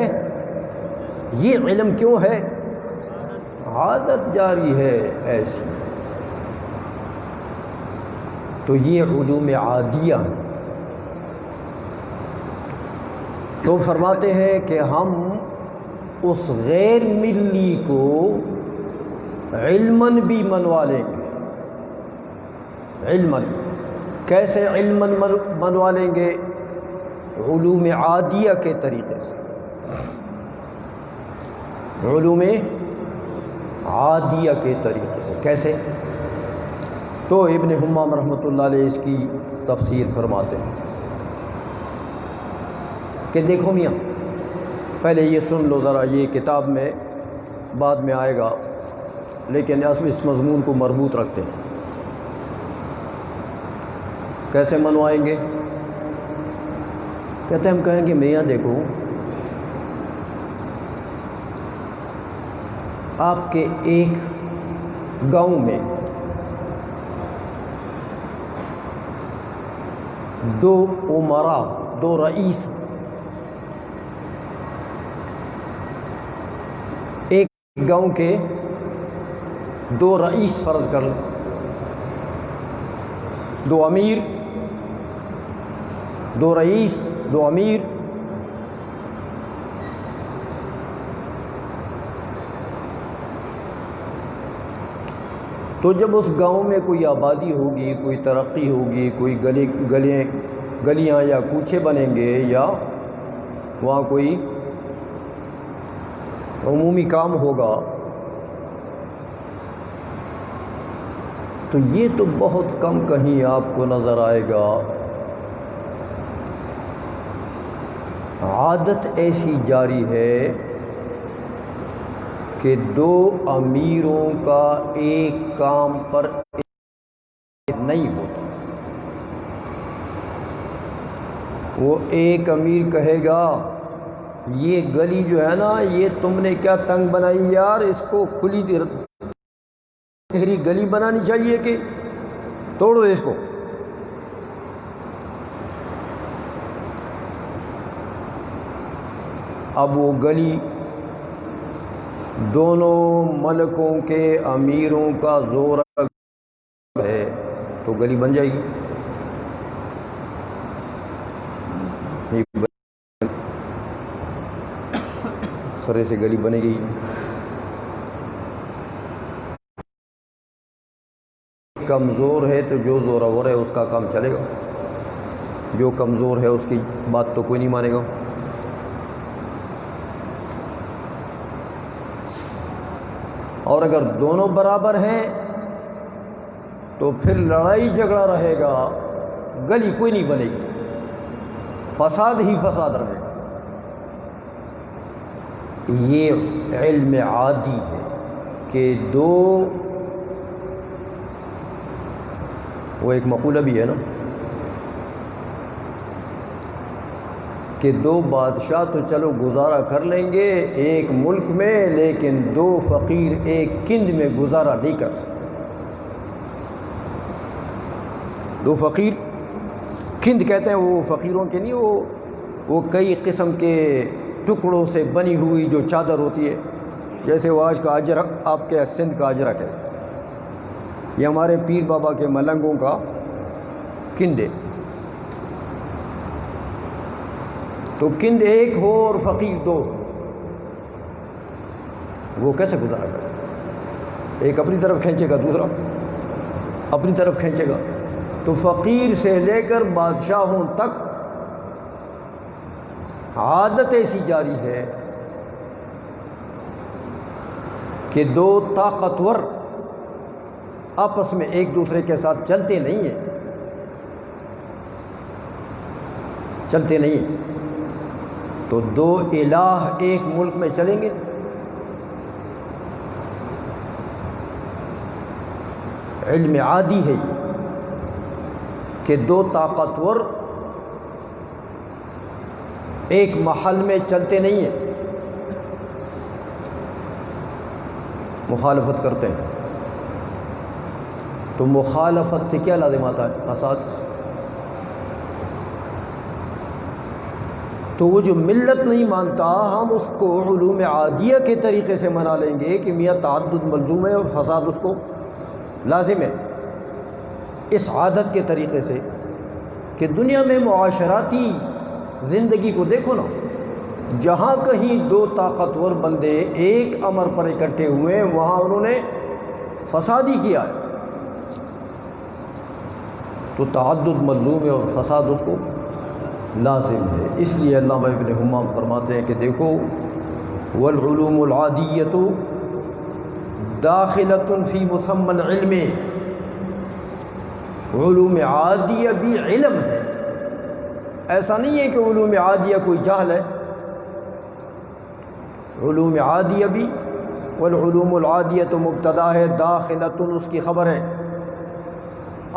یہ علم؟ کیوں ہے؟ عادت جاری ہے ایسی۔ تو یہ علوم عادیہ ہیں۔ تو فرماتے ہیں کہ ہم اس غیر ملی کو علماً بھی منوا لیں گے۔ علماً کیسے علماً منوا لیں گے؟ علوم عادیہ کے طریقے سے۔ علوم عادیہ کے طریقے سے کیسے؟ تو ابن حمام رحمۃ اللہ علیہ اس کی تفسیر فرماتے ہیں کہ دیکھو میاں، پہلے یہ سن لو ذرا، یہ کتاب میں بعد میں آئے گا لیکن اس مضمون کو مربوط رکھتے ہیں۔ کیسے منوائیں گے؟ کہتے ہیں ہم کہیں گے میاں دیکھو، آپ کے ایک گاؤں میں 2 امراء، 2 رئیس، ایک گاؤں کے 2 رئیس فرض کر لیں، 2 امیر، 2 رئیس، 2 امیر۔ تو جب اس گاؤں میں کوئی آبادی ہوگی، کوئی ترقی ہوگی، کوئی گلیاں یا کوچے بنیں گے، یا وہاں کوئی عمومی کام ہوگا، تو یہ تو بہت کم کہیں آپ کو نظر آئے گا۔ عادت ایسی جاری ہے کہ 2 امیروں کا ایک کام پر نہیں ہوتا۔ وہ ایک امیر کہے گا یہ گلی جو ہے نا، یہ تم نے کیا تنگ بنائی یار، اس کو کھلی گہری گلی بنانی چاہیے کہ توڑ دو اس کو۔ اب وہ گلی دونوں ملکوں کے امیروں کا زور ہے تو گلی بن جائے گی۔ سرے سے گلی بنے گی۔ کمزور ہے تو جو زورور ہے اس کا کام چلے گا، جو کمزور ہے اس کی بات تو کوئی نہیں مانے گا۔ اور اگر دونوں برابر ہیں تو پھر لڑائی جھگڑا رہے گا، گلی کوئی نہیں بنے گی، فساد ہی فساد رہے گا۔ یہ علم عادی ہے کہ 2، وہ ایک مقولہ بھی ہے نا، کہ 2 بادشاہ تو چلو گزارا کر لیں گے ایک ملک میں، لیکن 2 فقیر ایک کند میں گزارا نہیں کر سکتے۔ 2 فقیر، کند کہتے ہیں وہ فقیروں کے نہیں، وہ کئی قسم کے ٹکڑوں سے بنی ہوئی جو چادر ہوتی ہے، جیسے وہ آج کا اجرک، آپ کے سندھ کا اجرک ہے، یہ ہمارے پیر بابا کے ملنگوں کا کند ہے۔ تو کند ایک ہو اور فقیر 2، وہ کیسے گزارا کرے؟ ایک اپنی طرف کھینچے گا، دوسرا اپنی طرف کھینچے گا۔ تو فقیر سے لے کر بادشاہوں تک عادت ایسی جاری ہے کہ 2 طاقتور آپس میں ایک دوسرے کے ساتھ چلتے نہیں ہیں، چلتے نہیں ہیں۔ تو 2 الہ ایک ملک میں چلیں گے؟ علم عادی ہے یہ کہ 2 طاقتور ایک محل میں چلتے نہیں ہیں، مخالفت کرتے ہیں۔ تو مخالفت سے کیا لازم آتا ہے؟ اساس۔ تو وہ جو ملت نہیں مانتا، ہم اس کو علوم عادیہ کے طریقے سے منا لیں گے کہ میاں تعدد ملزوم ہے اور فساد اس کو لازم ہے، اس عادت کے طریقے سے کہ دنیا میں معاشراتی زندگی کو دیکھو نا، جہاں کہیں 2 طاقتور بندے ایک امر پر اکٹھے ہوئے ہیں، وہاں انہوں نے فساد ہی کیا ہے۔ تو تعدد ملزوم ہے اور فساد اس کو لازم ہے۔ اس لیے علامہ ابن حمام فرماتے ہیں کہ دیکھو، والعلوم العادیۃ داخلۃ فی مسمی العلم، علوم عادیہ بھی علم ہے، ایسا نہیں ہے کہ علوم عادیہ کوئی جہل ہے، علوم عادیہ بھی، والعلوم العادیہ تو مبتدا ہے، داخلۃ اس کی خبر ہے۔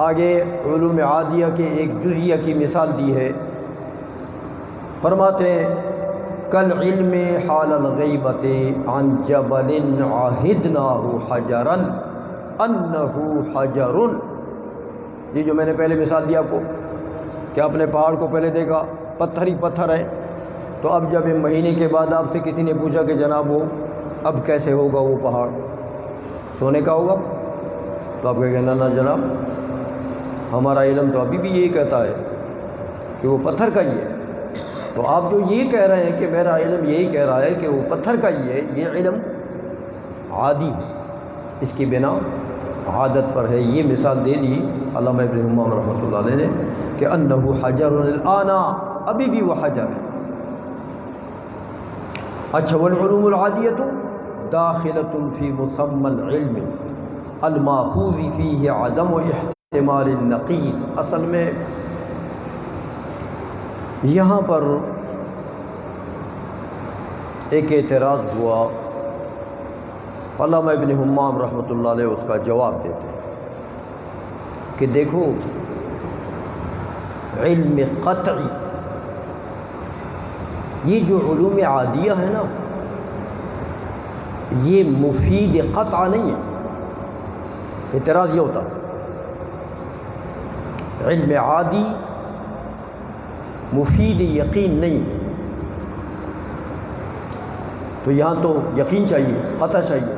آگے علوم عادیہ کے ایک جزیہ کی مثال دی ہے، فرماتے ہیں کل علم حال الغیبۃ عن جبل عاہدناہ حجرا انہ حجر۔ یہ جو میں نے پہلے مثال دی آپ کو کہ آپ نے پہاڑ کو پہلے دیکھا پتھر ہی پتھر ہے، تو اب جب 1 مہینے کے بعد آپ سے کسی نے پوچھا کہ جناب وہ اب کیسے ہوگا وہ پہاڑ، سونے کا ہوگا؟ تو آپ کہیں گے نا جناب، ہمارا علم تو ابھی بھی یہی کہتا ہے کہ وہ پتھر کا ہی ہے۔ تو آپ جو یہ کہہ رہے ہیں کہ میرا علم یہی کہہ رہا ہے کہ وہ پتھر کا ہی ہے، یہ علم عادی ہے، اس کی بنا عادت پر ہے۔ یہ مثال دے دی علامہ ابن حمام رحمۃ اللہ علیہ نے کہ انہ حجر الآن، ابھی بھی وہ حجر ہے۔ اچھا، والعلوم العادیۃ داخلۃ فی مسمی العلم الماخوذ فیہ عدم احتمال النقیص۔ اصل میں یہاں پر ایک اعتراض ہوا، علامہ ابن حمام رحمۃ اللہ علیہ اس کا جواب دیتے ہیں کہ دیکھو، علم قطعی، یہ جو علوم عادیہ ہے نا، یہ مفید قطع نہیں ہے۔ اعتراض یہ ہوتا، علم عادی مفید یقین نہیں، تو یہاں تو یقین چاہیے، قطع چاہیے،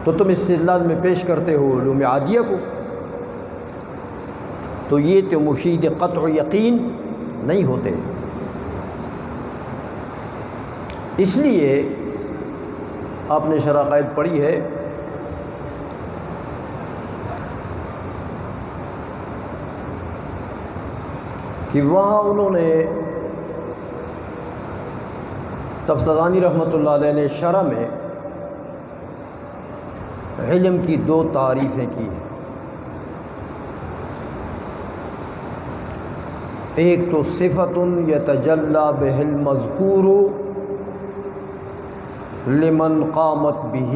تو تم استدلال میں پیش کرتے ہو علوم عادیہ کو، تو یہ تو مفید قطع و یقین نہیں ہوتے۔ اس لیے آپ نے شرح عقائد پڑھی ہے کہ وہاں انہوں نے تفتزانی رحمۃ اللہ علیہ نے شرح میں علم کی 2 تعریفیں کی ہیں۔ ایک تو صفت یتجلی بہ المذکور لمن قامت بہ،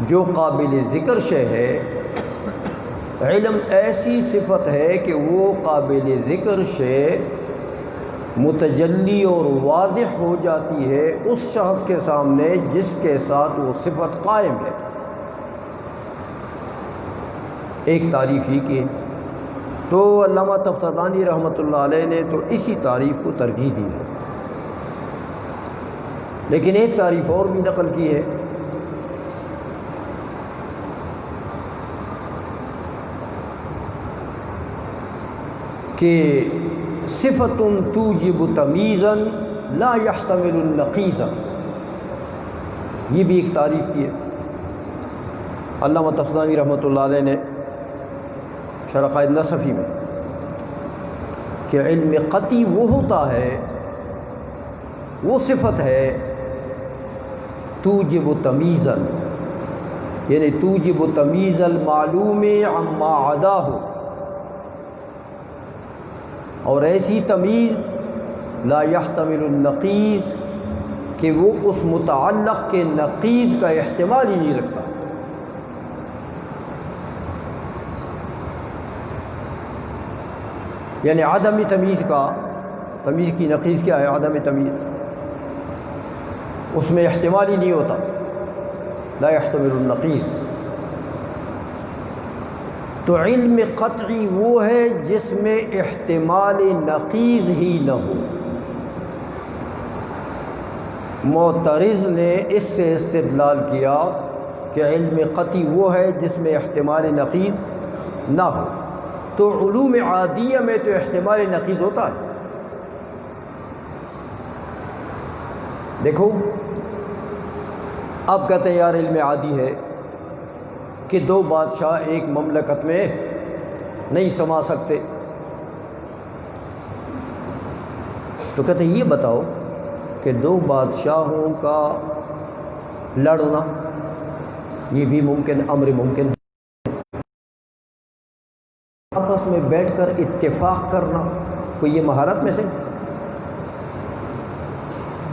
جو قابل ذکر شے ہے، علم ایسی صفت ہے کہ وہ قابل ذکر سے متجلی اور واضح ہو جاتی ہے اس شخص کے سامنے جس کے ساتھ وہ صفت قائم ہے۔ ایک تعریف ہی کی، تو علامہ تفتزانی رحمۃ اللہ علیہ نے تو اسی تعریف کو ترجیح دی ہے، لیکن ایک تعریف اور بھی نقل کی ہے کہ صفت توجب تمیزا لا يحتمل النقیزا، یہ بھی ایک تعریف کی ہے علامہ تفتزانی رحمۃ اللہ علیہ نے شرح قائد نصفی میں، کہ علم قطعی وہ ہوتا ہے، وہ صفت ہے توجب تمیزا، یعنی توجب تمیز المعلوم عما عداہ، اور ایسی تمیز لا يحتمل النقیز کہ وہ اس متعلق کے نقیز کا احتمال ہی نہیں رکھتا۔ یعنی عدم تمیز کا، تمیز کی نقیز کیا ہے؟ عدم تمیز، اس میں احتمال ہی نہیں ہوتا، لا يحتمل النقیز۔ تو علم قطعی وہ ہے جس میں احتمال نقیز ہی نہ ہو۔ معترض نے اس سے استدلال کیا کہ علم قطعی وہ ہے جس میں احتمال نقیز نہ ہو، تو علوم عادیہ میں تو احتمال نقیز ہوتا ہے۔ دیکھو آپ کہتے ہیں یار علم عادی ہے کہ دو بادشاہ ایک مملکت میں نہیں سما سکتے، تو کہتے ہیں یہ بتاؤ کہ دو بادشاہوں کا لڑنا یہ بھی ممکن، امر ممکن، آپس میں بیٹھ کر اتفاق کرنا کوئی یہ مہارت میں سے،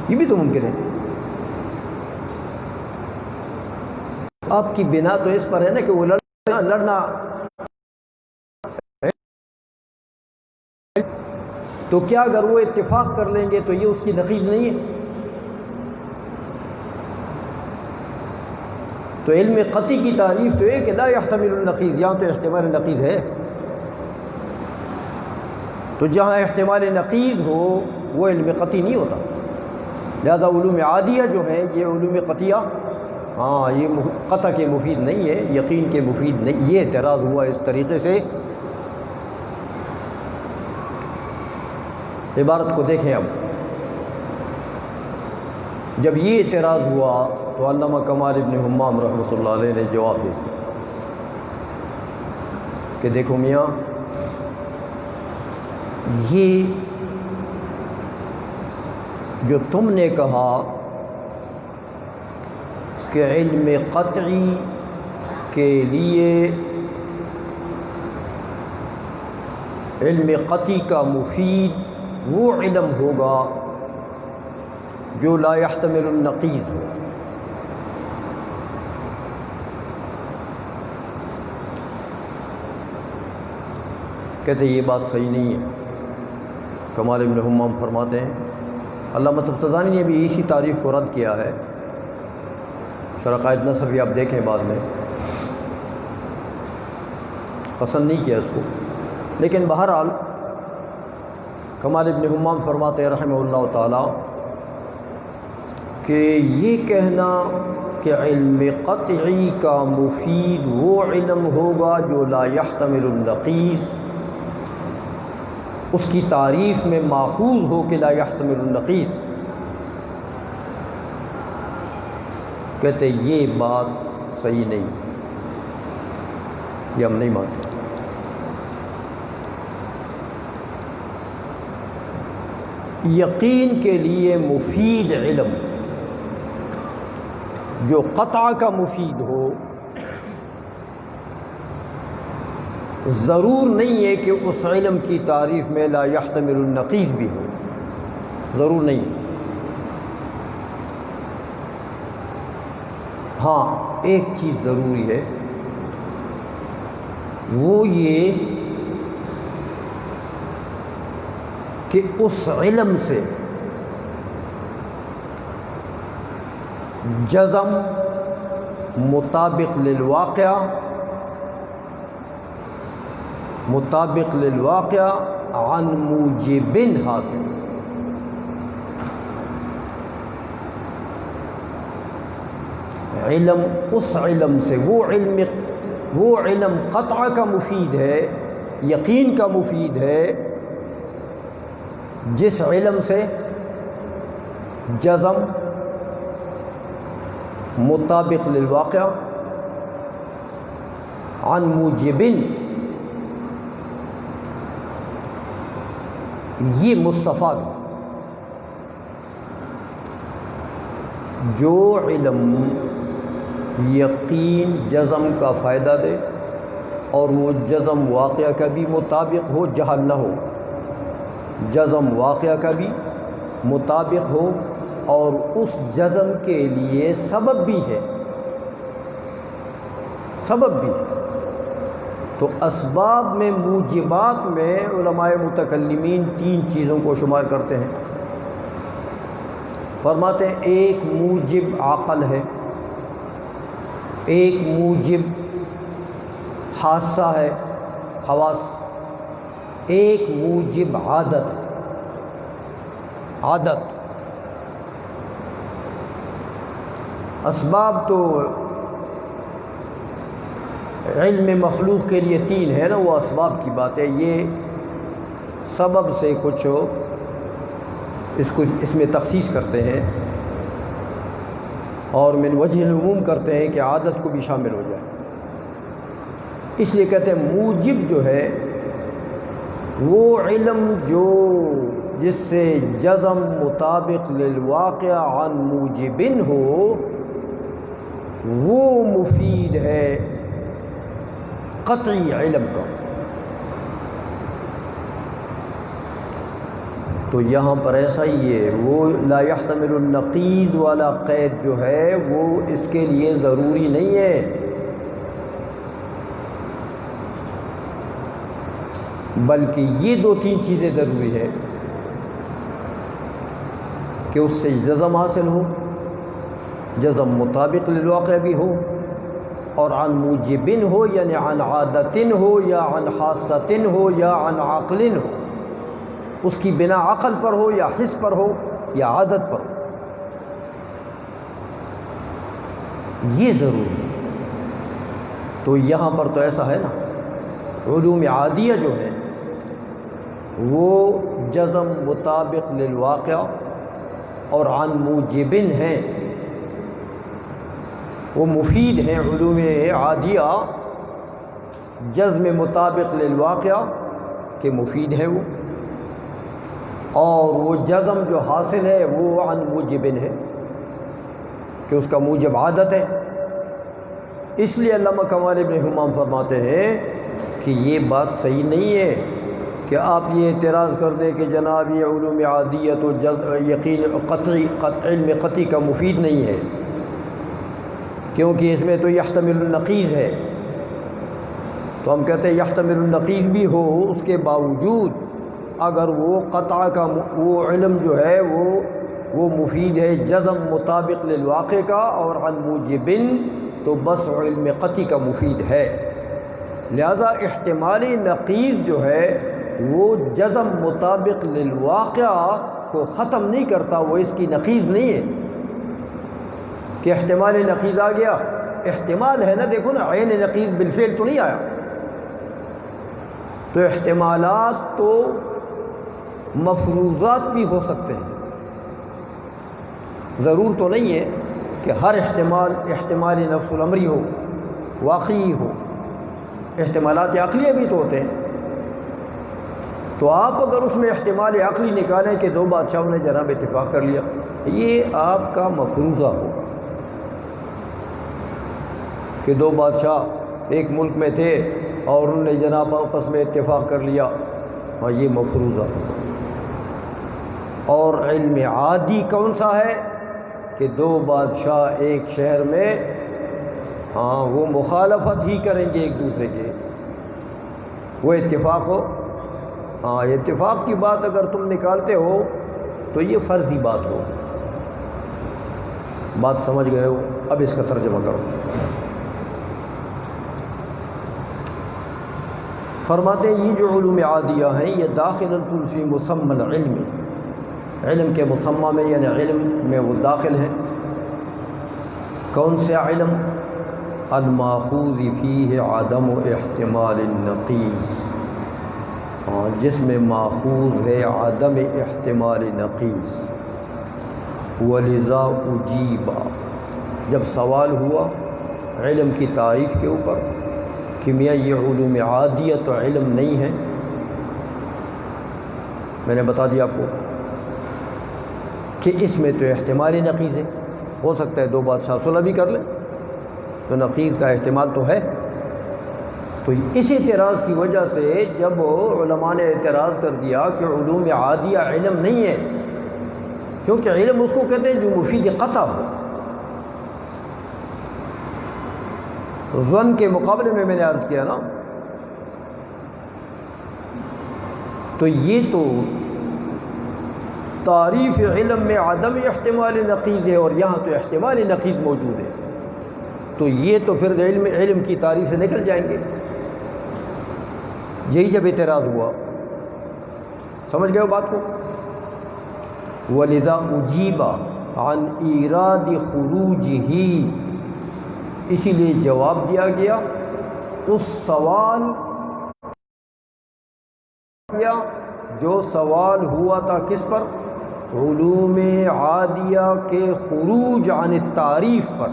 یہ بھی تو ممکن ہے۔ آپ کی بنا تو اس پر ہے نا کہ وہ لڑنا، تو کیا اگر وہ اتفاق کر لیں گے تو یہ اس کی نقیض نہیں ہے؟ تو علم قطعی کی تعریف تو ہے کہ لا يحتمل النقیض، یہاں تو احتمال نقیض ہے، تو جہاں احتمال نقیض ہو وہ علم قطعی نہیں ہوتا۔ لہذا علوم عادیہ جو ہیں یہ علوم قطعیہ، ہاں یہ قطع کے مفید نہیں ہے، یقین کے مفید نہیں۔ یہ اعتراض ہوا اس طریقے سے، عبارت کو دیکھیں اب، جب یہ اعتراض ہوا تو علامہ کمال ابن حمام رحمۃ اللہ علیہ نے جواب دیا کہ دیکھو میاں، یہ جو تم نے کہا کہ علم قطعی کے لیے، علم قطعی کا مفید وہ علم ہوگا جو لا يحتمل النقیض ہو، کہتے یہ بات صحیح نہیں ہے۔ کمال ابن حمام فرماتے ہیں، علامہ تفتزانی نے بھی اسی تعریف کو رد کیا ہے، شرح قائد نصفی آپ دیکھیں بعد میں، پسند نہیں کیا اس کو، لیکن بہرحال کمال ابن حمام فرماتے ہیں رحمہ اللہ تعالی کہ یہ کہنا کہ علم قطعی کا مفید وہ علم ہوگا جو لا يحتمل النقیض، اس کی تعریف میں ماخوذ ہو کہ لا يحتمل النقیض، کہتے یہ بات صحیح نہیں، یہ ہم نہیں مانتے۔ یقین کے لیے مفید علم جو قطع کا مفید ہو، ضرور نہیں ہے کہ اس علم کی تعریف میں لا يحتمل النقیض بھی ہو، ضرور نہیں۔ ہاں ایک چیز ضروری ہے، وہ یہ کہ اس علم سے جزم مطابق للواقع عن موجب حاصل. علم اس علم سے، وہ علم قطع کا مفید ہے، یقین کا مفید ہے، جس علم سے جزم مطابق للواقع عن موجب، یہ مستفاد جو علم یقین جزم کا فائدہ دے اور وہ جزم واقعہ کا بھی مطابق ہو، جہل نہ ہو، جزم واقعہ کا بھی مطابق ہو اور اس جزم کے لیے سبب بھی ہے، سبب بھی ہے. تو اسباب میں، موجبات میں علماء متکلمین 3 چیزوں کو شمار کرتے ہیں. فرماتے ہیں ایک موجب عقل ہے، ایک موجب حادثہ ہے، حواس، ایک موجب عادت ہے، عادت. اسباب تو علم مخلوق کے لیے 3 ہے نا، وہ اسباب کی بات ہے. یہ سبب سے کچھ اس میں تخصیص کرتے ہیں اور من وجہ العموم کرتے ہیں کہ عادت کو بھی شامل ہو جائے. اس لیے کہتے ہیں موجب جو ہے وہ علم جو جس سے جزم مطابق للواقع عن موجب ہو، وہ مفید ہے قطعی علم کا. تو یہاں پر ایسا ہی ہے، وہ لا يحتمل النقیض والا قید جو ہے وہ اس کے لیے ضروری نہیں ہے، بلکہ یہ 2-3 چیزیں ضروری ہے کہ اس سے جزم حاصل ہو، جزم مطابق للواقع بھی ہو، اور عن موجب ہو، یعنی عن عادت ہو یا عن حاصت ہو یا عن عقل ہو، اس کی بنا عقل پر ہو یا حس پر ہو یا عادت پر ہو. یہ ضروری ہے. تو یہاں پر تو ایسا ہے نا، علوم عادیہ جو ہے وہ جزم مطابق للواقع اور عن موجب ہیں، وہ مفید ہیں. علوم عادیہ جزم مطابق للواقع کے مفید ہیں وہ، اور وہ جزم جو حاصل ہے وہ عن موجب ہے کہ اس کا موجب عادت ہے. اس لیے علامہ کمال ابن حمام فرماتے ہیں کہ یہ بات صحیح نہیں ہے کہ آپ یہ اعتراض کر دیں کہ جناب یہ علوم عادیہ تو یقین قطعی، علم قطعی کا مفید نہیں ہے، کیونکہ اس میں تو یحتمل النقیض ہے. تو ہم کہتے ہیں یحتمل النقیض بھی ہو، اس کے باوجود اگر وہ قطع کا وہ علم جو ہے وہ مفید ہے جزم مطابق للواقع کا اور عن موجب، تو بس علم قطعی کا مفید ہے. لہذا احتمالی نقیض جو ہے وہ جزم مطابق للواقع کو ختم نہیں کرتا، وہ اس کی نقیض نہیں ہے کہ احتمال نقیض آ گیا. احتمال ہے نا، دیکھو نا، عین نقیض بالفعل تو نہیں آیا. تو احتمالات تو مفروضات بھی ہو سکتے ہیں، ضرور تو نہیں ہے کہ ہر احتمال احتمال نفس الامری ہو، واقعی ہو. احتمالات عقلیہ بھی تو ہوتے ہیں. تو آپ اگر اس میں احتمال عقلی نکالیں کہ 2 بادشاہوں نے جناب اتفاق کر لیا، یہ آپ کا مفروضہ ہوگا کہ 2 بادشاہ ایک ملک میں تھے اور انہوں نے جناب آپس میں اتفاق کر لیا، ہاں یہ مفروضہ ہوگا. اور علم عادی کون سا ہے کہ 2 بادشاہ ایک شہر میں، ہاں وہ مخالفت ہی کریں گے ایک دوسرے کے، وہ اتفاق ہو. ہاں اتفاق کی بات اگر تم نکالتے ہو تو یہ فرضی بات ہو. بات سمجھ گئے ہو؟ اب اس کا ترجمہ کرو. فرماتے ہیں یہ جو علوم عادیہ ہیں یہ داخلۃ فی مسمى العلم، علم کے مسمى میں یعنی علم میں وہ داخل ہیں. کون سے علم؟ الماخوذ فیہ عدم احتمال النقیض، جس میں ماخوذ ہے عدم احتمال نقیض. ولذا اجیبا، جب سوال ہوا علم کی تعریف کے اوپر کہ میاں یہ علوم عادیہ تو علم نہیں ہے، میں نے بتا دیا آپ کو کہ اس میں تو احتمال نقیض ہے. ہو سکتا ہے دو بادشاہ صلح بھی کر لیں تو نقیض کا احتمال تو ہے. تو اس اعتراض کی وجہ سے جب علماء نے اعتراض کر دیا کہ علوم عادیہ علم نہیں ہے، کیونکہ علم اس کو کہتے ہیں جو مفید قطع ہو. ظن کے مقابلے میں نے عرض کیا نا، تو یہ تو تعریف علم میں عدم احتمال نقیض ہے اور یہاں تو احتمال نقیض موجود ہے، تو یہ تو پھر علم کی تعریف سے نکل جائیں گے. یہی جب اعتراض ہوا، سمجھ گئے ہو بات کو. وَلِذَا أُجِيبَ عَنْ إِيرَادِ خُرُوجِهِ، اسی لیے جواب دیا گیا اس سوال جو سوال ہوا تھا کس پر؟ علوم عادیہ کے خروج عن التعریف پر،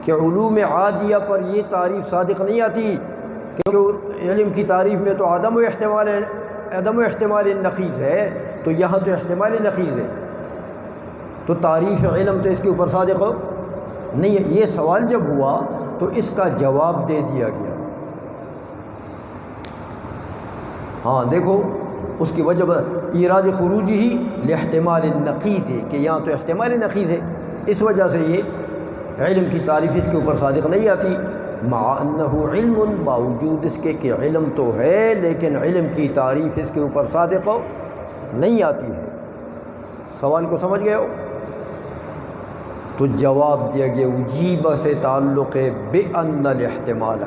کہ علوم عادیہ پر یہ تعریف صادق نہیں آتی، کیونکہ علم کی تعریف میں تو عدم و احتمال نقیض ہے، تو یہاں تو احتمال نقیض ہے، تو تعریف علم تو اس کے اوپر صادق ہو نہیں ہے. یہ سوال جب ہوا تو اس کا جواب دے دیا گیا. ہاں دیکھو اس کی وجہ ایراد خروجی ہی لاحتمال النقیض ہے کہ یہاں تو احتمال نقیض ہے، اس وجہ سے یہ علم کی تعریف اس کے اوپر صادق نہیں آتی. مع انہ علم، باوجود اس کے کہ علم تو ہے لیکن علم کی تعریف اس کے اوپر صادق نہیں آتی ہے. سوال کو سمجھ گئے ہو؟ تو جواب دیا گیا اجیب سے تعلق ہے بأن الاحتمال،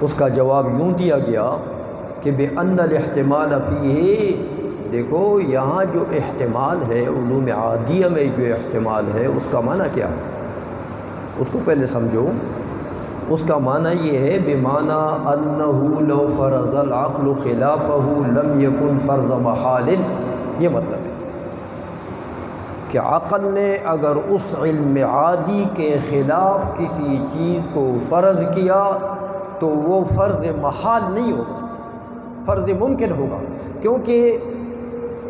اس کا جواب یوں دیا گیا کہ بأن الاحتمال فیہ، دیکھو یہاں جو احتمال ہے علوم عادیہ میں جو احتمال ہے اس کا معنی کیا ہے، اس کو پہلے سمجھو. اس کا معنی یہ ہے بمعنی انہ لو فرض العقل خلافہ لم یکن فرض محال، یہ مطلب ہے کہ عقل نے اگر اس علم عادی کے خلاف کسی چیز کو فرض کیا تو وہ فرض محال نہیں ہوگا، فرض ممکن ہوگا. کیونکہ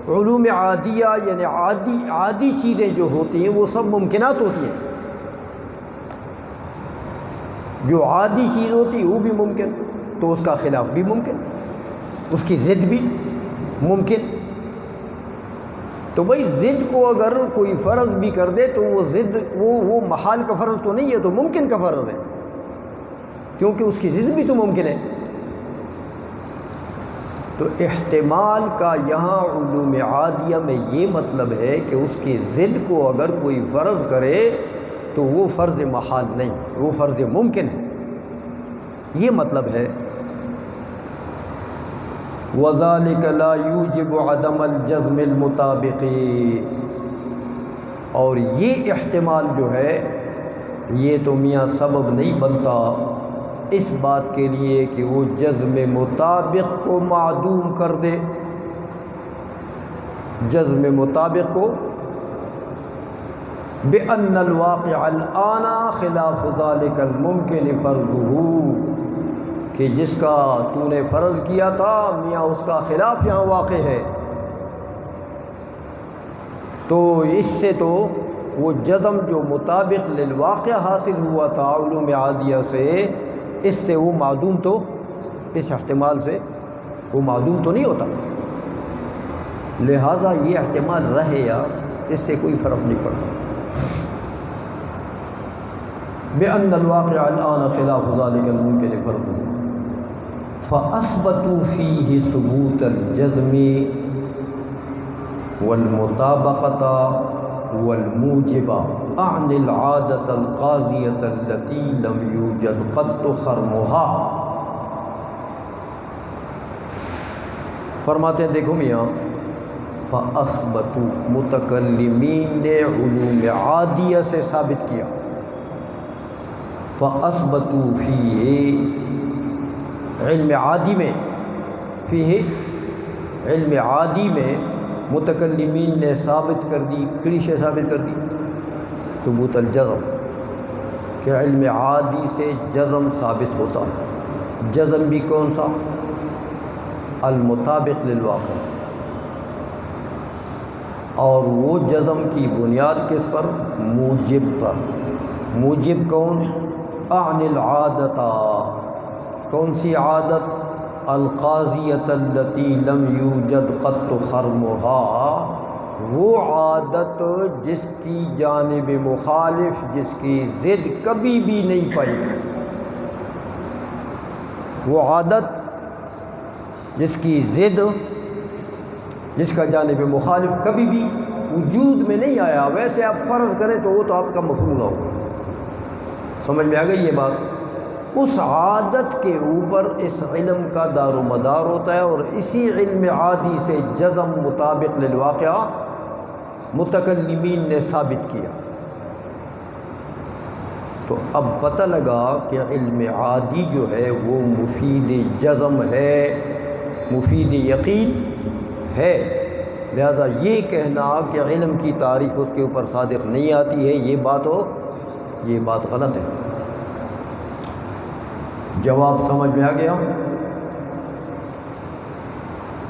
علوم عادیہ یعنی عادی چیزیں جو ہوتی ہیں وہ سب ممکنات ہوتی ہیں. جو عادی چیز ہوتی ہے وہ بھی ممکن، تو اس کا خلاف بھی ممکن، اس کی ضد بھی ممکن. تو بھائی ضد کو اگر کوئی فرض بھی کر دے تو وہ ضد وہ محال کا فرض تو نہیں ہے، تو ممکن کا فرض ہے، کیونکہ اس کی ضد بھی تو ممکن ہے. تو احتمال کا یہاں علوم عادیہ میں یہ مطلب ہے کہ اس کی ضد کو اگر کوئی فرض کرے تو وہ فرض محال نہیں، وہ فرض ممکن ہے، یہ مطلب ہے. وَذَلِكَ لَا يُوجِبُ عَدَمَ الْجَزْمِ الْمُطَابِقِ، اور یہ احتمال جو ہے یہ تو میاں سبب نہیں بنتا اس بات کے لیے کہ وہ جزم مطابق کو معدوم کر دے. جزم مطابق کو بِأَنَّ الْوَاقِعَ الْآنَ خِلَافُ ذَلِكَ الْمُمْكِنِ فَرْضُهُ، کہ جس کا تو نے فرض کیا تھا میاں اس کا خلاف یہاں واقع ہے، تو اس سے تو وہ جزم جو مطابق للواقع حاصل ہوا تھا علوم عادیہ سے، اس سے وہ معدوم تو اس احتمال سے وہ معدوم تو نہیں ہوتا. لہٰذا یہ احتمال رہے یا اس سے کوئی فرق نہیں پڑتا. بِأَنَّ الْوَاقِعَ الْآنَ خِلَافُ ذَلِكَ الْمُمْكِنِ فَرْضُهُ، فَأَثْبَتُوا فِيهِ ثُبُوتَ الْجَزْمِ وَالْمُطَابَقَةَ وَالْمُوجِبَ عَنِ الْعَادَةَ الْقَاضِيَةَ الَّتِي لَمْ يُوجَدْ قَطُّ خَرْمُهَا۔ فرماتے ہیں دیکھو میاں، فَأَثْبَتُوا متکلمین نے علوم عادیہ سے ثابت کیا، فَأَثْبَتُوا فِيهِ علم عادی میں، فِيهِ علم عادی میں متکلمین نے ثابت کر دی، کڑی شے ثابت کر دی، ثبوت الجزم، کہ علم عادی سے جزم ثابت ہوتا ہے۔ جزم بھی کون سا؟ المطابق للواقع، اور وہ جزم کی بنیاد کس پر؟ موجب پر۔ موجب کون؟ عن العادت، کون سی عادت؟ القاضیۃ التی لم یوجد قط خرمها، وہ عادت جس کی جانب مخالف، جس کی ضد کبھی بھی نہیں پائی، وہ عادت جس کی ضد، جس کا جانب مخالف کبھی بھی وجود میں نہیں آیا۔ ویسے آپ فرض کریں تو وہ تو آپ کا مفروضہ ہوگا۔ سمجھ میں آ گئی یہ بات؟ اس عادت کے اوپر اس علم کا دار و مدار ہوتا ہے، اور اسی علم عادی سے جزم مطابق للواقعہ متکلمین نے ثابت کیا۔ تو اب پتہ لگا کہ علم عادی جو ہے وہ مفید جزم ہے، مفید یقین ہے، لہذا یہ کہنا کہ علم کی تعریف اس کے اوپر صادق نہیں آتی ہے، یہ بات غلط ہے۔ جواب سمجھ میں آ گیا؟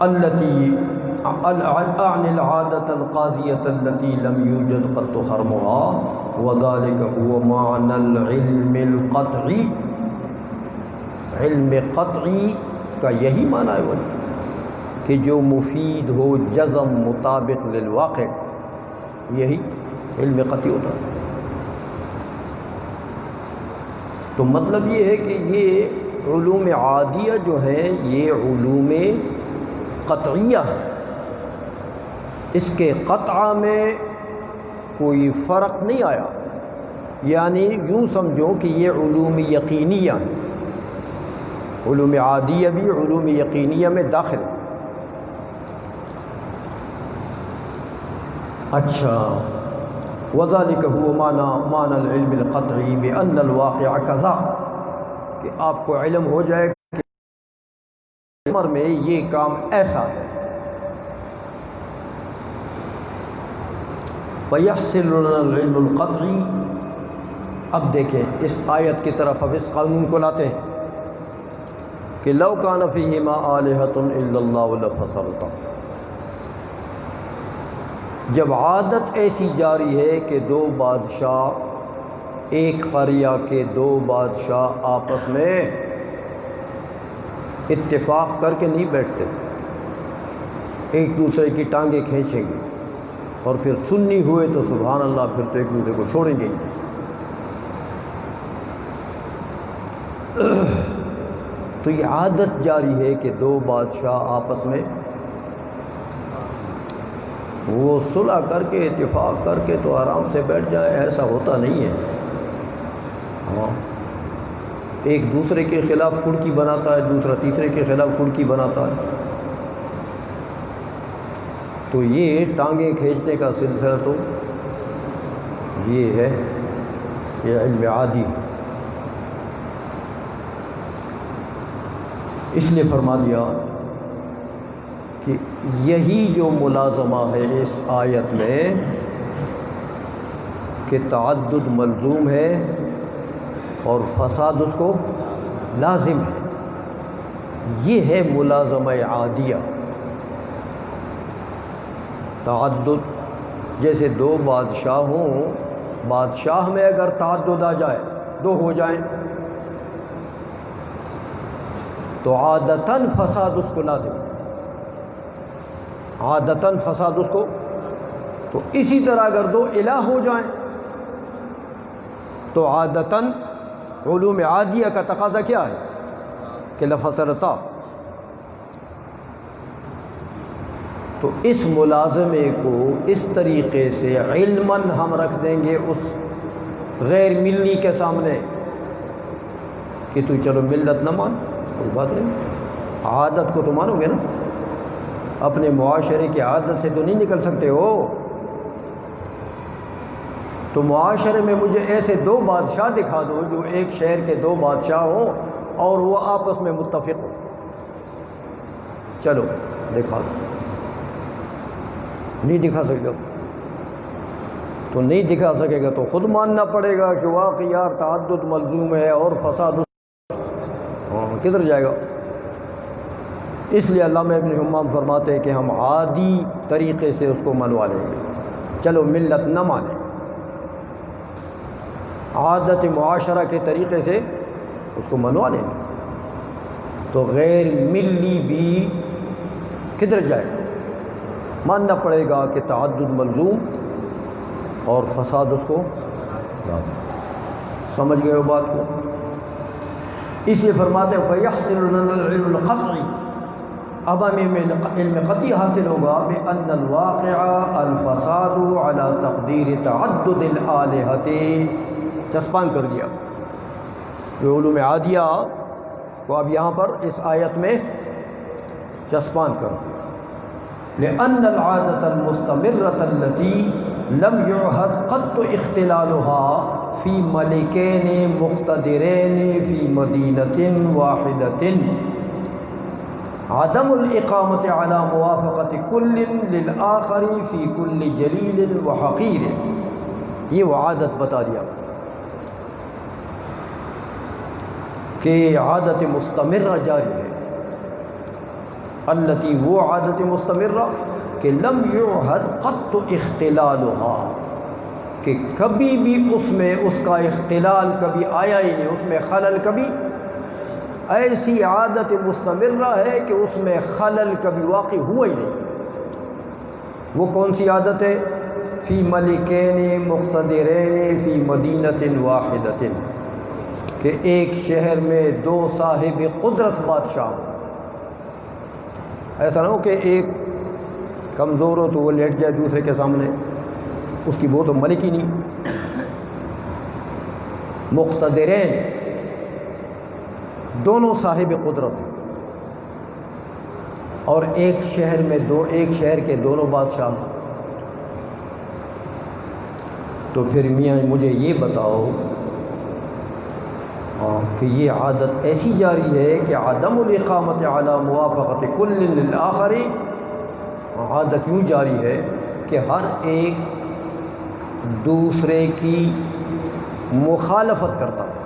التی عن العادۃ القاضیۃ التی لم یوجد قط خرمها وذلك هو معنى العلم القطعی، علم قطعی کا یہی معنی ہے کہ جو مفید ہو جزم مطابق للواقع، یہی علم قطعی ہوتا ہے۔ تو مطلب یہ ہے کہ یہ علوم عادیہ جو ہیں یہ علوم قطعیہ ہے، اس کے قطع میں کوئی فرق نہیں آیا، یعنی یوں سمجھو کہ یہ علوم یقینیہ ہیں، علوم عادیہ بھی علوم یقینیہ میں داخل ہے۔ اچھا، وذلك هو معنى العلم القطعی بأن الواقع كذا، کہ آپ کو علم ہو جائے کہ عمر میں یہ کام ایسا ہے۔ فيحصل لنا العلم القطعی، اب دیکھیں اس آیت کی طرف، اب اس قانون کو لاتے ہیں کہ لو كان فيهما آلهة إلا الله لفسدتا، جب عادت ایسی جاری ہے کہ دو بادشاہ، ایک قریہ کے دو بادشاہ آپس میں اتفاق کر کے نہیں بیٹھتے، ایک دوسرے کی ٹانگیں کھینچیں گے، اور پھر سنی ہوئے تو سبحان اللہ، پھر تو ایک دوسرے کو چھوڑیں گے ہی۔ تو یہ عادت جاری ہے کہ دو بادشاہ آپس میں وہ صلح کر کے، اتفاق کر کے تو آرام سے بیٹھ جائے، ایسا ہوتا نہیں ہے۔ ہاں، ایک دوسرے کے خلاف کڑکی بناتا ہے، دوسرا تیسرے کے خلاف کڑکی بناتا ہے، تو یہ ٹانگیں کھینچنے کا سلسلہ تو یہ ہے، یہ علم عادی۔ اس لیے فرما دیا کہ یہی جو ملازمہ ہے اس آیت میں کہ تعدد ملزوم ہے اور فساد اس کو لازم ہے، یہ ہے ملازمہ عادیہ۔ تعدد جیسے دو بادشاہ ہوں، بادشاہ میں اگر تعدد آ جائے، دو ہو جائیں، تو عادتاً فساد اس کو لازم، عادتاً فساد اس کو۔ تو اسی طرح اگر دو الہ ہو جائیں تو عادتاً علوم عادیہ کا تقاضا کیا ہے کہ لفسرتا، تو اس ملازمے کو اس طریقے سے علماً ہم رکھ دیں گے اس غیر ملی کے سامنے کہ تو چلو ملت نہ مان، کوئی بات نہیں، عادت کو تو مانو گے نا، اپنے معاشرے کی عادت سے تو نہیں نکل سکتے ہو۔ تو معاشرے میں مجھے ایسے دو بادشاہ دکھا دو جو ایک شہر کے دو بادشاہ ہوں اور وہ آپس میں متفق ہوں، چلو دکھا دو۔ نہیں دکھا سکے گا تو نہیں دکھا سکے گا تو خود ماننا پڑے گا کہ واقعی یار تعدد ملزوم ہے اور فساد کدھر جائے گا۔ اس لیے علامہ ابن حمام فرماتے ہیں کہ ہم عادی طریقے سے اس کو منوا لیں گے، چلو ملت نہ مانیں، عادت معاشرہ کے طریقے سے اس کو منوا لیں گے، تو غیر ملی بھی کدھر جائے گا، ماننا پڑے گا کہ تعدد ملزوم اور فساد اس کو سمجھ گئے ہو بات کو۔ اس لیے فرماتے ہیں فَيَحْصِلُ لَنَا الْعِلْمُ الْقَطْعِي، اب ہمیں علم قطعی حاصل ہوگا بِأَنَّ الْوَاقِعَ الْفَسَادُ عَلَى تَقْدِيرِ تَعَدُّدِ الْآلِهَةِ، چسپان کر دیا یہ علوم عادیہ کو اب یہاں پر اس آیت میں چسپان کر دیا۔ لِأَنَّ الْعَادَةَ الْمُسْتَمِرَّةَ الَّتِي لَمْ يُعْهَدْ قَطُّ اِخْتِلَالُهَا فی ملکین مقتدرین فی مدینۃ واحدۃ، عدم الاقامۃ علی موافقۃ کل للآخر فی کل جلیل وحقیر، یہ وہ عادت بتا دیا کہ عادت مستمرہ جاری ہے، التی وہ عادت مستمرہ کہ لم یعہد قط اختلالها، کہ کبھی بھی اس میں اس کا اختلال کبھی آیا ہی نہیں، اس میں خلل کبھی، ایسی عادت مستمرہ ہے کہ اس میں خلل کبھی واقع ہوا ہی نہیں۔ وہ کون سی عادت ہے؟ فی ملکین مقتدرین فی مدینۃ واحدۃ، کہ ایک شہر میں دو صاحب قدرت بادشاہ ہوں۔ ایسا نہ ہو کہ ایک کمزور ہو تو وہ لیٹ جائے دوسرے کے سامنے، اس کی وہ تو ملک ہی نہیں۔ مقتدرین دونوں صاحب قدرت، اور ایک شہر میں ایک شہر کے دونوں بادشاہ، تو پھر میاں مجھے یہ بتاؤ کہ یہ عادت ایسی جاری ہے کہ عدم الاقامت علی موافقت کل للآخر، عادت یوں جاری ہے کہ ہر ایک دوسرے کی مخالفت کرتا ہے،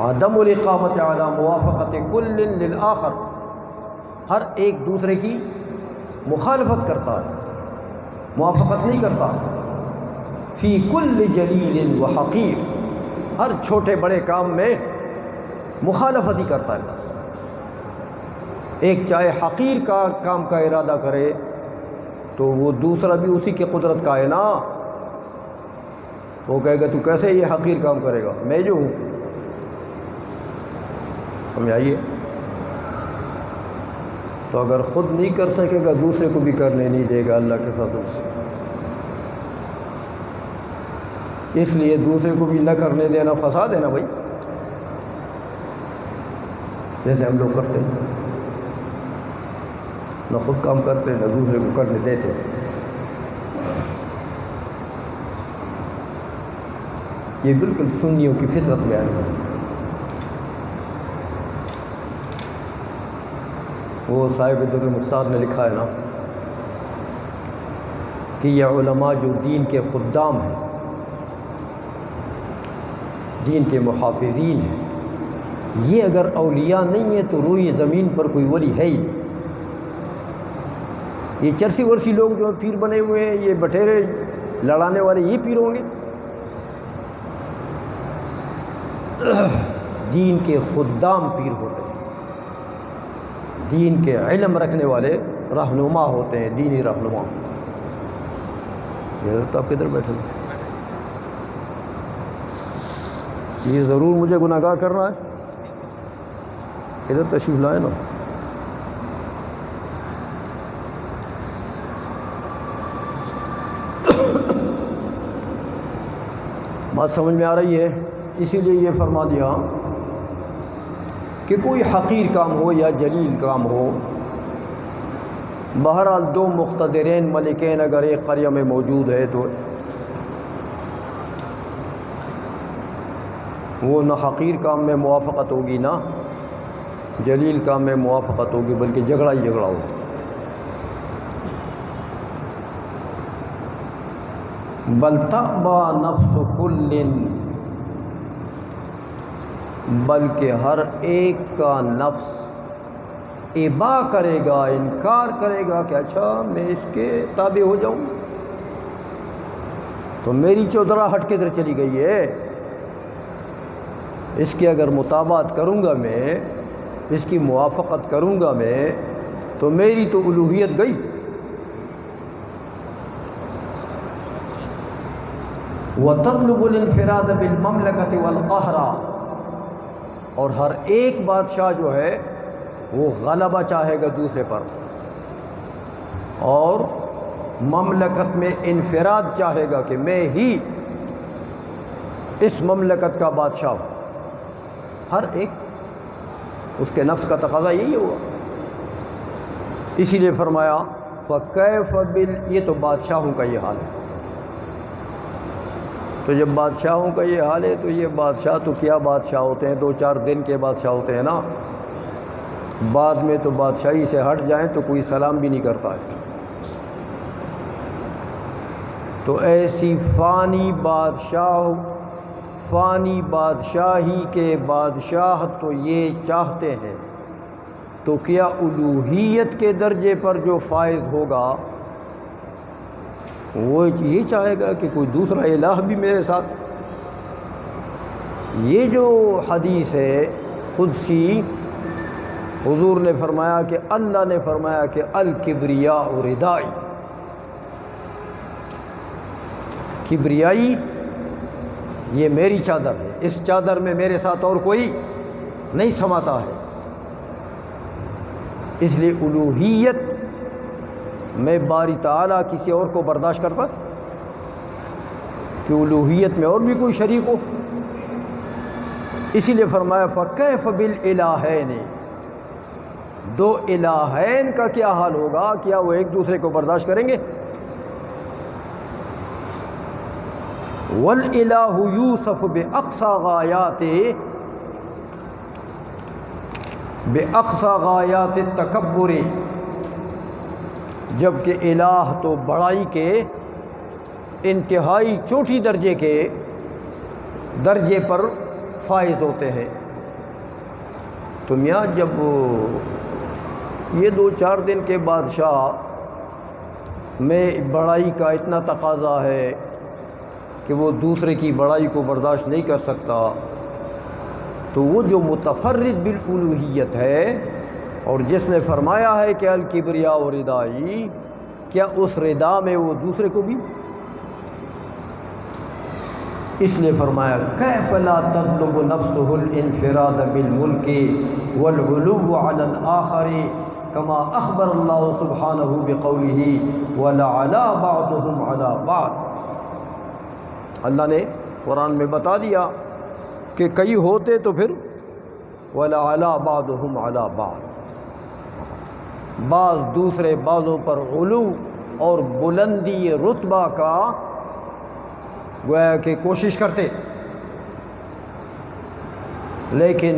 عدم الاقامت علی موافقت کل للآخر، ہر ایک دوسرے کی مخالفت کرتا ہے، موافقت نہیں کرتا، فی کل جلیل و حقیر، ہر چھوٹے بڑے کام میں مخالفت ہی کرتا ہے بس۔ ایک چاہے حقیر کا کام کا ارادہ کرے تو وہ دوسرا بھی اسی کی قدرت کا ہے نا، وہ کہے گا تو کیسے یہ حقیر کام کرے گا، میں جو ہوں، سمجھائیے۔ تو اگر خود نہیں کر سکے گا دوسرے کو بھی کرنے نہیں دے گا اللہ کے فضل سے، اس لیے دوسرے کو بھی نہ کرنے دینا فساد ہے نا بھائی، جیسے ہم لوگ کرتے ہیں، نہ خود کام کرتے نہ دوسرے کو کرنے دیتے۔ یہ بالکل سنیوں کی فطرت بیان ہے۔ وہ صاحب در المختار نے لکھا ہے نا کہ یہ علماء جو دین کے خدام ہیں، دین کے محافظین ہیں، یہ اگر اولیاء نہیں ہیں تو روئی زمین پر کوئی ولی ہے ہی نہیں۔ یہ چرسی ورسی لوگ جو پیر بنے ہوئے ہیں، یہ بٹیرے لڑانے والے یہ پیر ہوں گے؟ دین کے خدام پیر ہوتے ہیں، دین کے علم رکھنے والے رہنما ہوتے ہیں، دینی رہنما۔ یہ تو آپ کدھر بیٹھے ہیں؟ یہ ضرور مجھے گناہگار کرنا ہے؟ ادھر تشریف لائے نا. بات سمجھ میں آ رہی ہے؟ اسی لیے یہ فرما دیا کہ کوئی حقیر کام ہو یا جلیل کام ہو، بہرحال دو مقتدرین ملکین اگر ایک قریہ میں موجود ہے تو وہ نہ حقیر کام میں موافقت ہوگی نہ جلیل کام میں موافقت ہوگی، بلکہ جھگڑا ہی جھگڑا ہوگا. بل تأبى نفس کل، بلکہ ہر ایک کا نفس ابا کرے گا، انکار کرے گا کہ اچھا میں اس کے تابع ہو جاؤں، تو میری چودراہٹ کدھر چلی گئی ہے؟ اس کی اگر مطابقت کروں گا میں، اس کی موافقت کروں گا میں، تو میری تو الوہیت گئی. وَتَطْلُبُ الْانْفِرَادَ بِالْمَمْلَكَةِ وَالْقَهْرَ، اور ہر ایک بادشاہ جو ہے وہ غلبہ چاہے گا دوسرے پر، اور مملکت میں انفراد چاہے گا کہ میں ہی اس مملکت کا بادشاہ ہوں. ہر ایک اس کے نفس کا تقاضا یہی ہوگا. اسی لیے فرمایا فَكَيْفَ یہ تو بادشاہوں کا یہ حال ہے. تو جب بادشاہوں کا یہ حال ہے تو یہ بادشاہ تو کیا بادشاہ ہوتے ہیں، 2-4 دن کے بادشاہ ہوتے ہیں نا، بعد میں تو بادشاہی سے ہٹ جائیں تو کوئی سلام بھی نہیں کرتا ہے. تو ایسی فانی بادشاہی کے بادشاہ تو یہ چاہتے ہیں، تو کیا الوہیت کے درجے پر جو فائز ہوگا وہ یہ چاہے گا کہ کوئی دوسرا الہ بھی میرے ساتھ؟ یہ جو حدیث ہے قدسی، حضور نے فرمایا کہ اللہ نے فرمایا کہ الکبریاء ردائی، کبریائی یہ میری چادر ہے، اس چادر میں میرے ساتھ اور کوئی نہیں سماتا ہے. اس لیے الوہیت میں باری تعالیٰ کسی اور کو برداشت کرتا کہ الوہیت میں اور بھی کوئی شریک ہو. اسی لیے فرمایا فَكَيْفَ بِالْإِلَٰهَيْنِ، دو الہین کا کیا حال ہوگا؟ کیا وہ ایک دوسرے کو برداشت کریں گے؟ وَالْإِلَٰهُ يُوصَفُ بِأَقْصَى غَایَاتِ التَّکَبُّرِ، جبکہ الہ تو بڑائی کے انتہائی چوٹی درجے پر فائز ہوتے ہیں. تو میاں جب یہ 2-4 دن کے بادشاہ میں بڑائی کا اتنا تقاضا ہے کہ وہ دوسرے کی بڑائی کو برداشت نہیں کر سکتا، تو وہ جو متفرد بالالوہیت ہے اور جس نے فرمایا ہے کہ الکبریاء ردائی، کیا اس ردا میں وہ دوسرے کو بھی؟ اس لیے فرمایا کیف لا تطلب نفسه الانفراد بالملک والعلو علی الآخر کما اخبر اللہ سبحانہ بقولہ ولعلی بعضهم علی بعض. اللہ نے قرآن میں بتا دیا کہ کئی ہوتے تو پھر وَلَعَلَى بَعْضُهُمْ عَلَى بَعْضٍ، بعض دوسرے بعضوں پر علو اور بلندی رتبہ کا گویا کہ کوشش کرتے. لیکن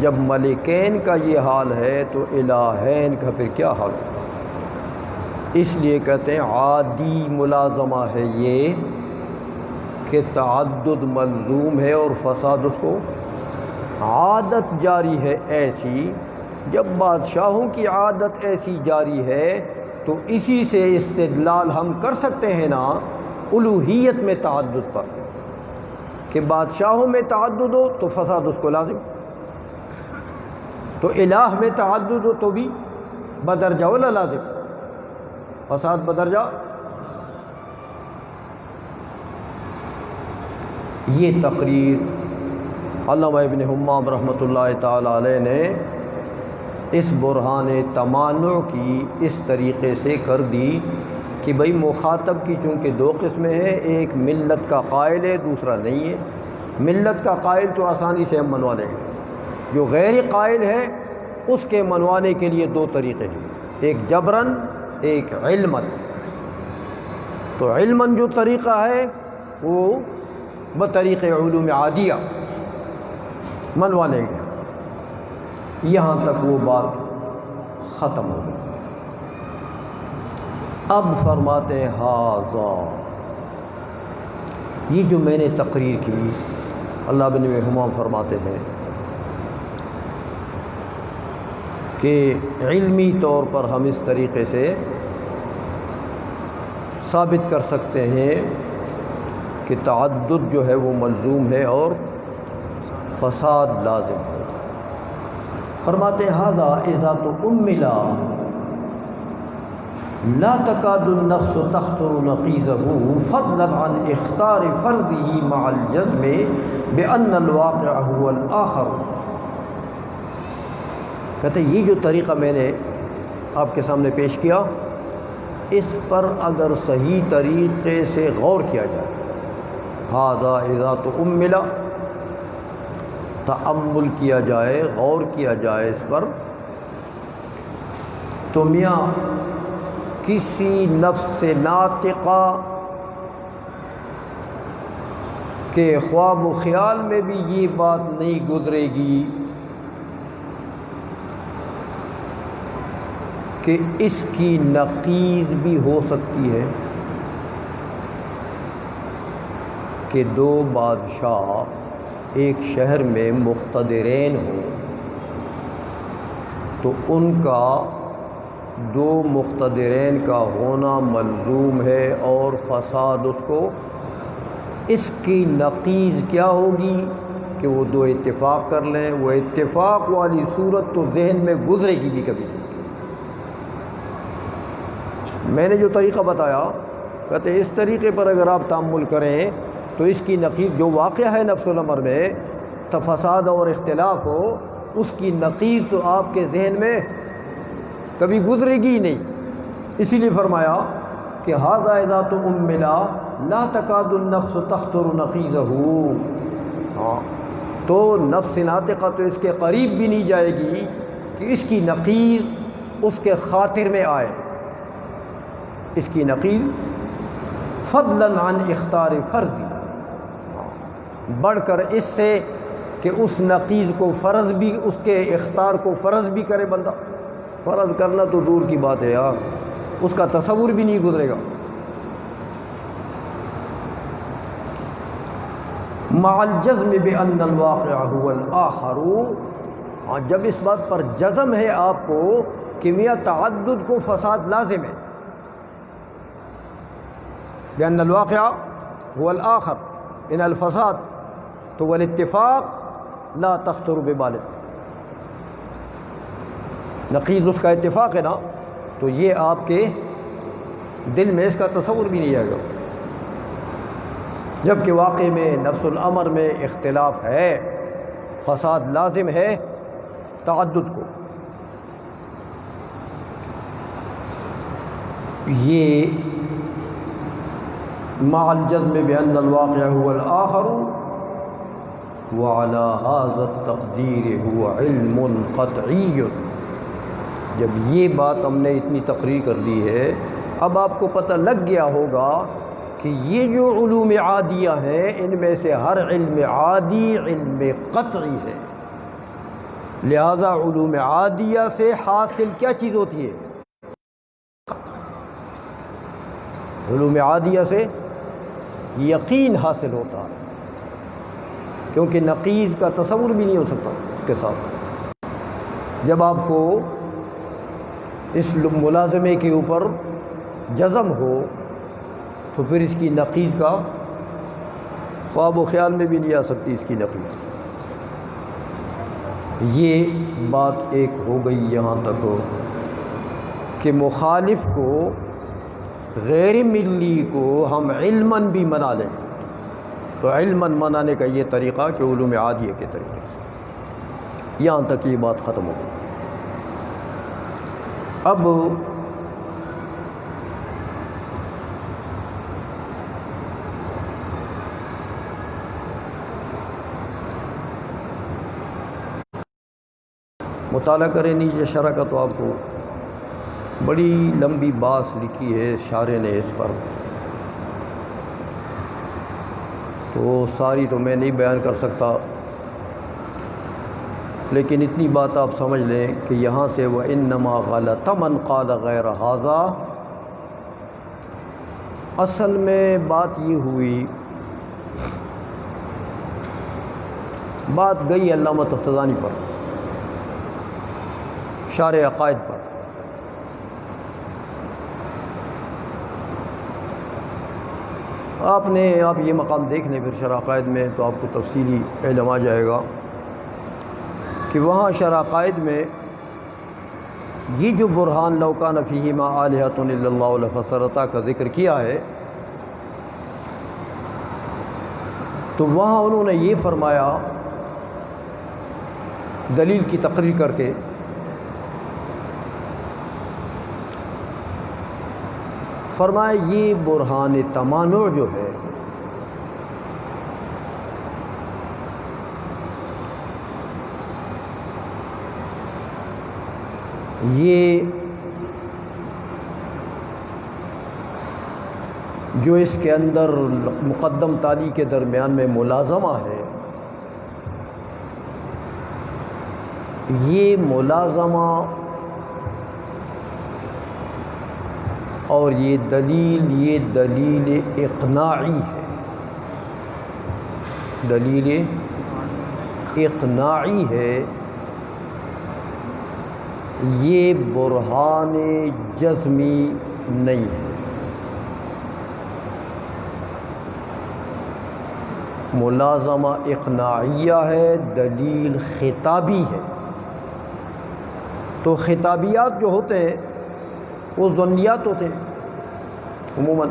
جب ملکین کا یہ حال ہے تو الہین کا پھر کیا حال ہے؟ اس لیے کہتے ہیں عادی ملازمہ ہے یہ کہ تعدد ملزوم ہے اور فساد اس کو عادت جاری ہے ایسی. جب بادشاہوں کی عادت ایسی جاری ہے تو اسی سے استدلال ہم کر سکتے ہیں نا الوہیت میں تعدد پر، کہ بادشاہوں میں تعدد ہو تو فساد اس کو لازم، تو الہ میں تعدد ہو تو بھی بدرجہ ولا لازم، فساد بدرجہ. یہ تقریر علامہ ابن حمام رحمۃ اللہ تعالی علیہ نے اس برہان تمانع کی اس طریقے سے کر دی کہ بھئی مخاطب کی چونکہ دو قسمیں ہیں، ایک ملت کا قائل ہے، دوسرا نہیں ہے۔ ملت کا قائل تو آسانی سے ہم منوا لیں گے، جو غیر قائل ہے اس کے منوانے کے لیے دو طریقے ہیں، ایک جبراً ایک علماً۔ تو علماً جو طریقہ ہے وہ بطریق علوم عادیہ منوا لیں گے۔ یہاں تک وہ بات ختم ہو گئی۔ اب فرماتے ہیں ہاذا، یہ جو میں نے تقریر کی، اللہ بن حمام فرماتے ہیں کہ علمی طور پر ہم اس طریقے سے ثابت کر سکتے ہیں کہ تعدد جو ہے وہ ملزوم ہے اور فساد لازم ہے۔ فرماتے ہیں ھذا اذا تؤملا لا تكاد النفس تخطر نقيضه فضلا عن اختار فرضه مع الجزم بأن الواقع هو الآخر۔ کہتے ہیں یہ جو طریقہ میں نے آپ کے سامنے پیش کیا، اس پر اگر صحیح طریقے سے غور کیا جائے، ھذا اذا تؤملا، تأمل کیا جائے، غور کیا جائے اس پر، تو میاں کسی نفس ناطقہ کے خواب و خیال میں بھی یہ بات نہیں گزرے گی کہ اس کی نقیض بھی ہو سکتی ہے کہ دو بادشاہ ایک شہر میں مقتدرین ہوں تو ان کا دو مقتدرین کا ہونا ملزوم ہے اور فساد اس کو، اس کی نقیض کیا ہوگی کہ وہ دو اتفاق کر لیں۔ وہ اتفاق والی صورت تو ذہن میں گزرے گی بھی کبھی۔ میں نے جو طریقہ بتایا، کہتے ہیں اس طریقے پر اگر آپ تأمل کریں تو اس کی نقیض جو واقعہ ہے نفس الامر میں فساد اور اختلاف ہو، اس کی نقیض تو آپ کے ذہن میں کبھی گزرے گی ہی نہیں۔ اسی لیے فرمایا کہ ھذا اذا تؤملا لا تكاد النفس تخطر نقيضه، ہاں تو نفس ناطقہ تو اس کے قریب بھی نہیں جائے گی کہ اس کی نقیض اس کے خاطر میں آئے، اس کی نقیض فضلا عن اختار فرضی، بڑھ کر اس سے کہ اس نقیض کو فرض بھی، اس کے اختیار کو فرض بھی کرے بندہ۔ فرض کرنا تو دور کی بات ہے یار، اس کا تصور بھی نہیں گزرے گا۔ مع الجزم بأن الواقع هو الآخر، جب اس بات پر جزم ہے آپ کو کہ میاں تعدد کو فساد لازم ہے، بأن الواقع هو الآخر، ان الفساد تو والاتفاق لا تخطر ببال، نقیض اس کا اتفاق ہے نا، تو یہ آپ کے دل میں اس کا تصور بھی نہیں آئے گا، جبکہ واقع میں نفس الامر میں اختلاف ہے، فساد لازم ہے تعدد کو۔ یہ مع الجزم بأن الواقع هو الآخر وعلى هذا التقدير هو علم قطعي، جب یہ بات ہم نے اتنی تقریر کر دی ہے، اب آپ کو پتہ لگ گیا ہوگا کہ یہ جو علوم عادیہ ہیں ان میں سے ہر علم عادی علم قطعی ہے، لہذا علوم عادیہ سے حاصل کیا چیز ہوتی ہے؟ علوم عادیہ سے یقین حاصل ہوتا ہے، کیونکہ نقیض کا تصور بھی نہیں ہو سکتا اس کے ساتھ۔ جب آپ کو اس ملازمے کے اوپر جزم ہو تو پھر اس کی نقیض کا خواب و خیال میں بھی نہیں آ سکتی اس کی نقیض۔ یہ بات ایک ہو گئی یہاں تک کہ مخالف کو، غیر ملی کو ہم علماً بھی منا لیں، تو علماً منانے کا یہ طریقہ کہ علوم عادیہ کے طریقے سے. یہاں تک یہ بات ختم ہو گئی. اب مطالعہ کریں نیچے شرح کا، تو آپ کو بڑی لمبی بات لکھی ہے شارح نے اس پر، تو ساری تو میں نہیں بیان کر سکتا، لیکن اتنی بات آپ سمجھ لیں کہ یہاں سے وَإِنَّمَا غَلَطَ مَنْ قَالَ غَيْرَ هَذَا، اصل میں بات یہ ہوئی، بات گئی علامہ تفتزانی پر، شارح عقائد پر. آپ یہ مقام دیکھ لیں پھر شرح عقائد میں، تو آپ کو تفصیلی علم آ جائے گا کہ وہاں شرح عقائد میں یہ جو برہان لو کان فیہما آلہۃ الا اللہ لفسدتا کا ذکر کیا ہے، تو وہاں انہوں نے یہ فرمایا دلیل کی تقریر کر کے، فرمایا یہ برہان تمانع جو ہے یہ جو اس کے اندر مقدم تالی کے درمیان میں ملازمہ ہے، یہ ملازمہ اور یہ دلیل اقناعی ہے، دلیل اقناعی ہے، یہ برہان جزمی نہیں ہے. ملازمہ اقناعیہ ہے، دلیل خطابی ہے. تو خطابیات جو ہوتے ہیں وہ ظنیات ہوتے ہیں عموماً.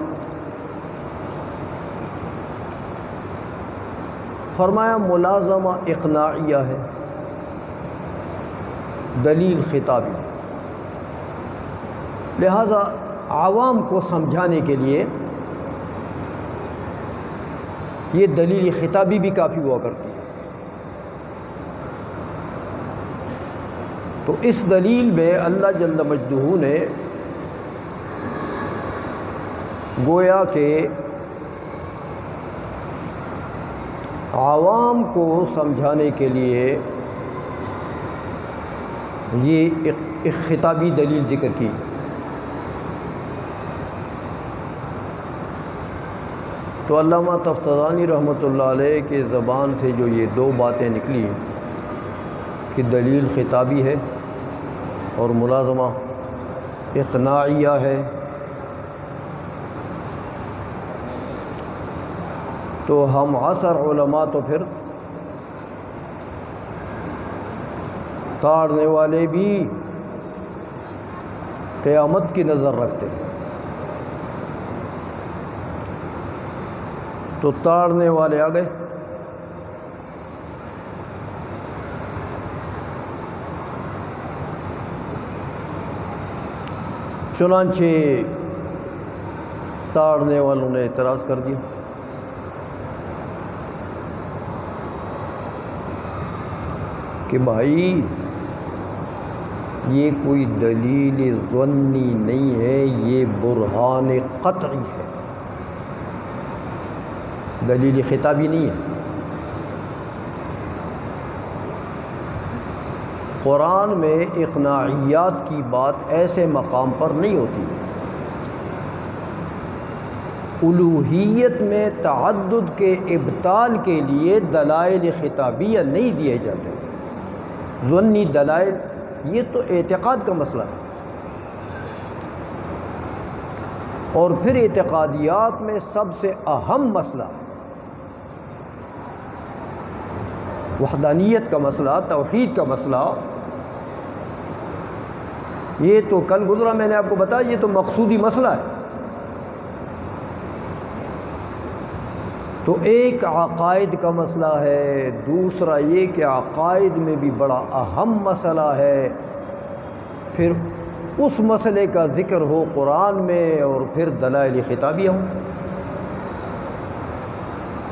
فرمایا ملازمہ اقناعیہ ہے، دلیل خطابی، لہذا عوام کو سمجھانے کے لیے یہ دلیل خطابی بھی کافی ہوا کرتی ہے. تو اس دلیل میں اللہ جل مجدہ نے گویا کہ عوام کو سمجھانے کے لیے یہ ایک خطابی دلیل ذکر کی. تو علامہ تفتزانی رحمۃ اللہ علیہ کے زبان سے جو یہ دو باتیں نکلی کہ دلیل خطابی ہے اور ملازمہ اقناعیہ ہے، تو ہم عصر علماء تو پھر تاڑنے والے بھی قیامت کی نظر رکھتے ہیں. تو تاڑنے والے آ گئے، چنانچہ تاڑنے والوں نے اعتراض کر دیا کہ بھائی یہ کوئی دلیل ظنی نہیں ہے، یہ برہان قطعی ہے، دلیل خطابی نہیں ہے. قرآن میں اقناعیات کی بات ایسے مقام پر نہیں ہوتی ہے. الوہیت میں تعدد کے ابطال کے لیے دلائل خطابیہ نہیں دیے جاتے. ظنی دلائل یہ تو اعتقاد کا مسئلہ ہے، اور پھر اعتقادیات میں سب سے اہم مسئلہ وحدانیت کا مسئلہ، توحید کا مسئلہ. یہ تو کل گزرا میں نے آپ کو بتایا، یہ تو مقصودی مسئلہ ہے. تو ایک عقائد کا مسئلہ ہے، دوسرا یہ کہ عقائد میں بھی بڑا اہم مسئلہ ہے، پھر اس مسئلے کا ذکر ہو قرآن میں اور پھر دلائل خطابیہ ہوں،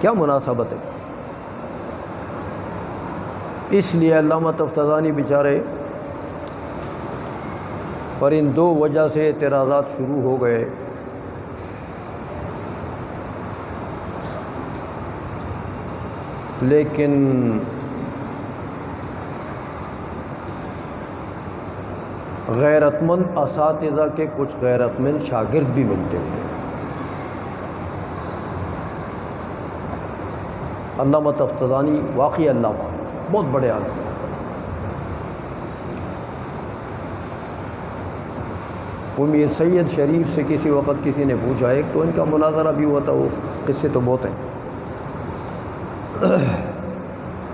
کیا مناسبت ہے؟ اس لیے علامہ تفتزانی بیچارے پر ان دو وجہ سے اعتراضات شروع ہو گئے۔ لیکن غیرت مند اساتذہ کے کچھ غیرت مند شاگرد بھی ملتے ہوئے۔ علامہ تفتزانی واقعی علامہ بہت بڑے عالم، وہ میر سید شریف سے کسی وقت کسی نے پوچھا، ایک تو ان کا مناظرہ بھی ہوا تھا، وہ قصے تو بہت ہیں،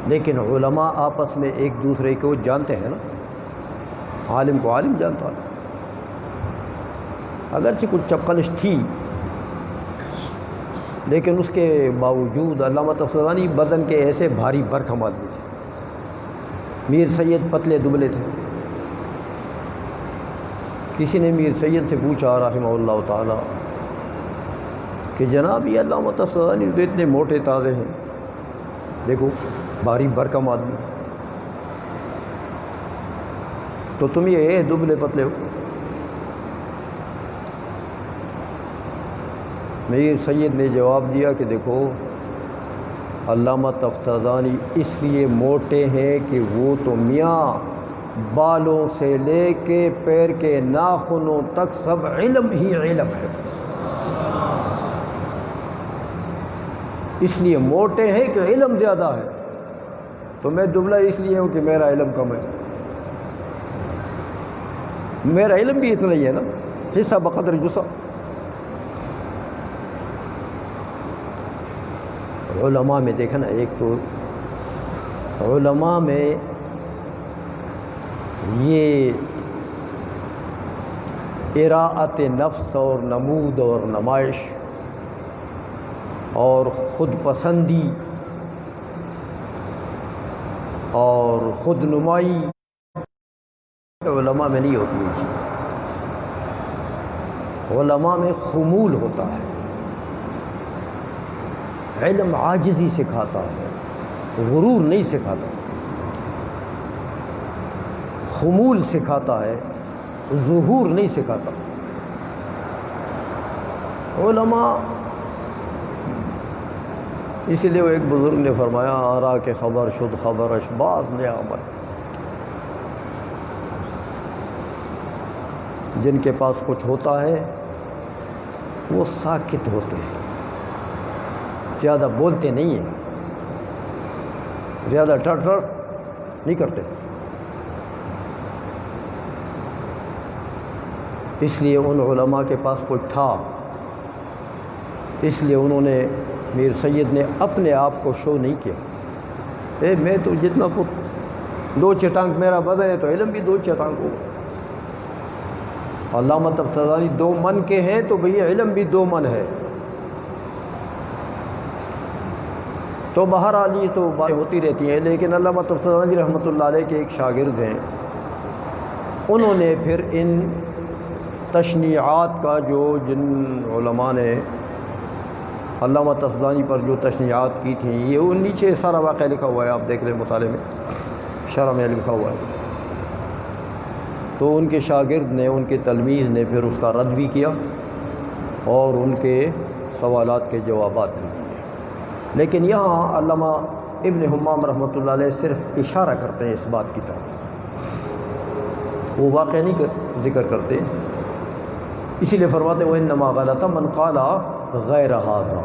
لیکن علماء آپس میں ایک دوسرے کو جانتے ہیں نا، عالم کو عالم جانتا ہے، اگرچہ کچھ چپقلش تھی لیکن اس کے باوجود علامہ تفتزانی بدن کے ایسے بھاری بھرکم آدمی تھے، میر سید پتلے دبلے تھے۔ کسی نے میر سید سے پوچھا رحمہ اللہ تعالی کہ جناب یہ علامہ تفتزانی تو اتنے موٹے تازے ہیں، دیکھو بھاری بھرکم آدمی، تو تم یہ دبلے پتلے ہو؟ میر سید نے جواب دیا کہ دیکھو علامہ تفتزانی اس لیے موٹے ہیں کہ وہ تو میاں بالوں سے لے کے پیر کے ناخنوں تک سب علم ہی علم ہے، اس لیے موٹے ہیں کہ علم زیادہ ہے، تو میں دبلا اس لیے ہوں کہ میرا علم کم ہے، میرا علم بھی اتنا ہی ہے نا، حصہ بقدر جسہ۔ علماء میں دیکھا نا، ایک تو علماء میں یہ اراءت نفس اور نمود اور نمائش اور خود پسندی اور خود نمائی علماء میں نہیں ہوتی یہ چیز، علماء میں خمول ہوتا ہے، علم عاجزی سکھاتا ہے، غرور نہیں سکھاتا، خمول سکھاتا ہے، ظہور نہیں سکھاتا۔ علماء اسی لیے وہ ایک بزرگ نے فرمایا، آرا کے خبر شد خبر اشباز نے عمل، جن کے پاس کچھ ہوتا ہے وہ ساکت ہوتے ہیں، زیادہ بولتے نہیں ہیں، زیادہ ٹر نہیں کرتے، اس لیے ان علماء کے پاس کچھ تھا، اس لیے انہوں نے، میر سید نے اپنے آپ کو شو نہیں کیا، میں تو جتنا دو چٹانک میرا بدن ہے تو علم بھی دو چٹانک ہو، علامہ تفتزانی 2 من کے ہیں تو بھئی علم بھی 2 من ہے، تو بہرحال یہ تو باتیں ہوتی رہتی ہیں۔ لیکن علامہ تفتزانی رحمۃ اللہ علیہ کے ایک شاگرد ہیں، انہوں نے پھر ان تشنیعات کا جن علماء نے علامہ تفتزانی پر جو تشنیعات کی تھیں، یہ وہ نیچے سارا واقعہ لکھا ہوا ہے، آپ دیکھ لیں مطالعے میں، شرح میں لکھا ہوا ہے، تو ان کے شاگرد نے، ان کے تلمیذ نے پھر اس کا رد بھی کیا اور ان کے سوالات کے جوابات بھی دیے۔ لیکن یہاں علامہ ابن حمام رحمۃ اللہ علیہ صرف اشارہ کرتے ہیں اس بات کی طرف، وہ واقعہ نہیں ذکر کرتے، اسی لیے فرماتے ہیں وَإِنَّمَا غَلَطَ مَنْ قَالَ غَيْرَ هَذَا۔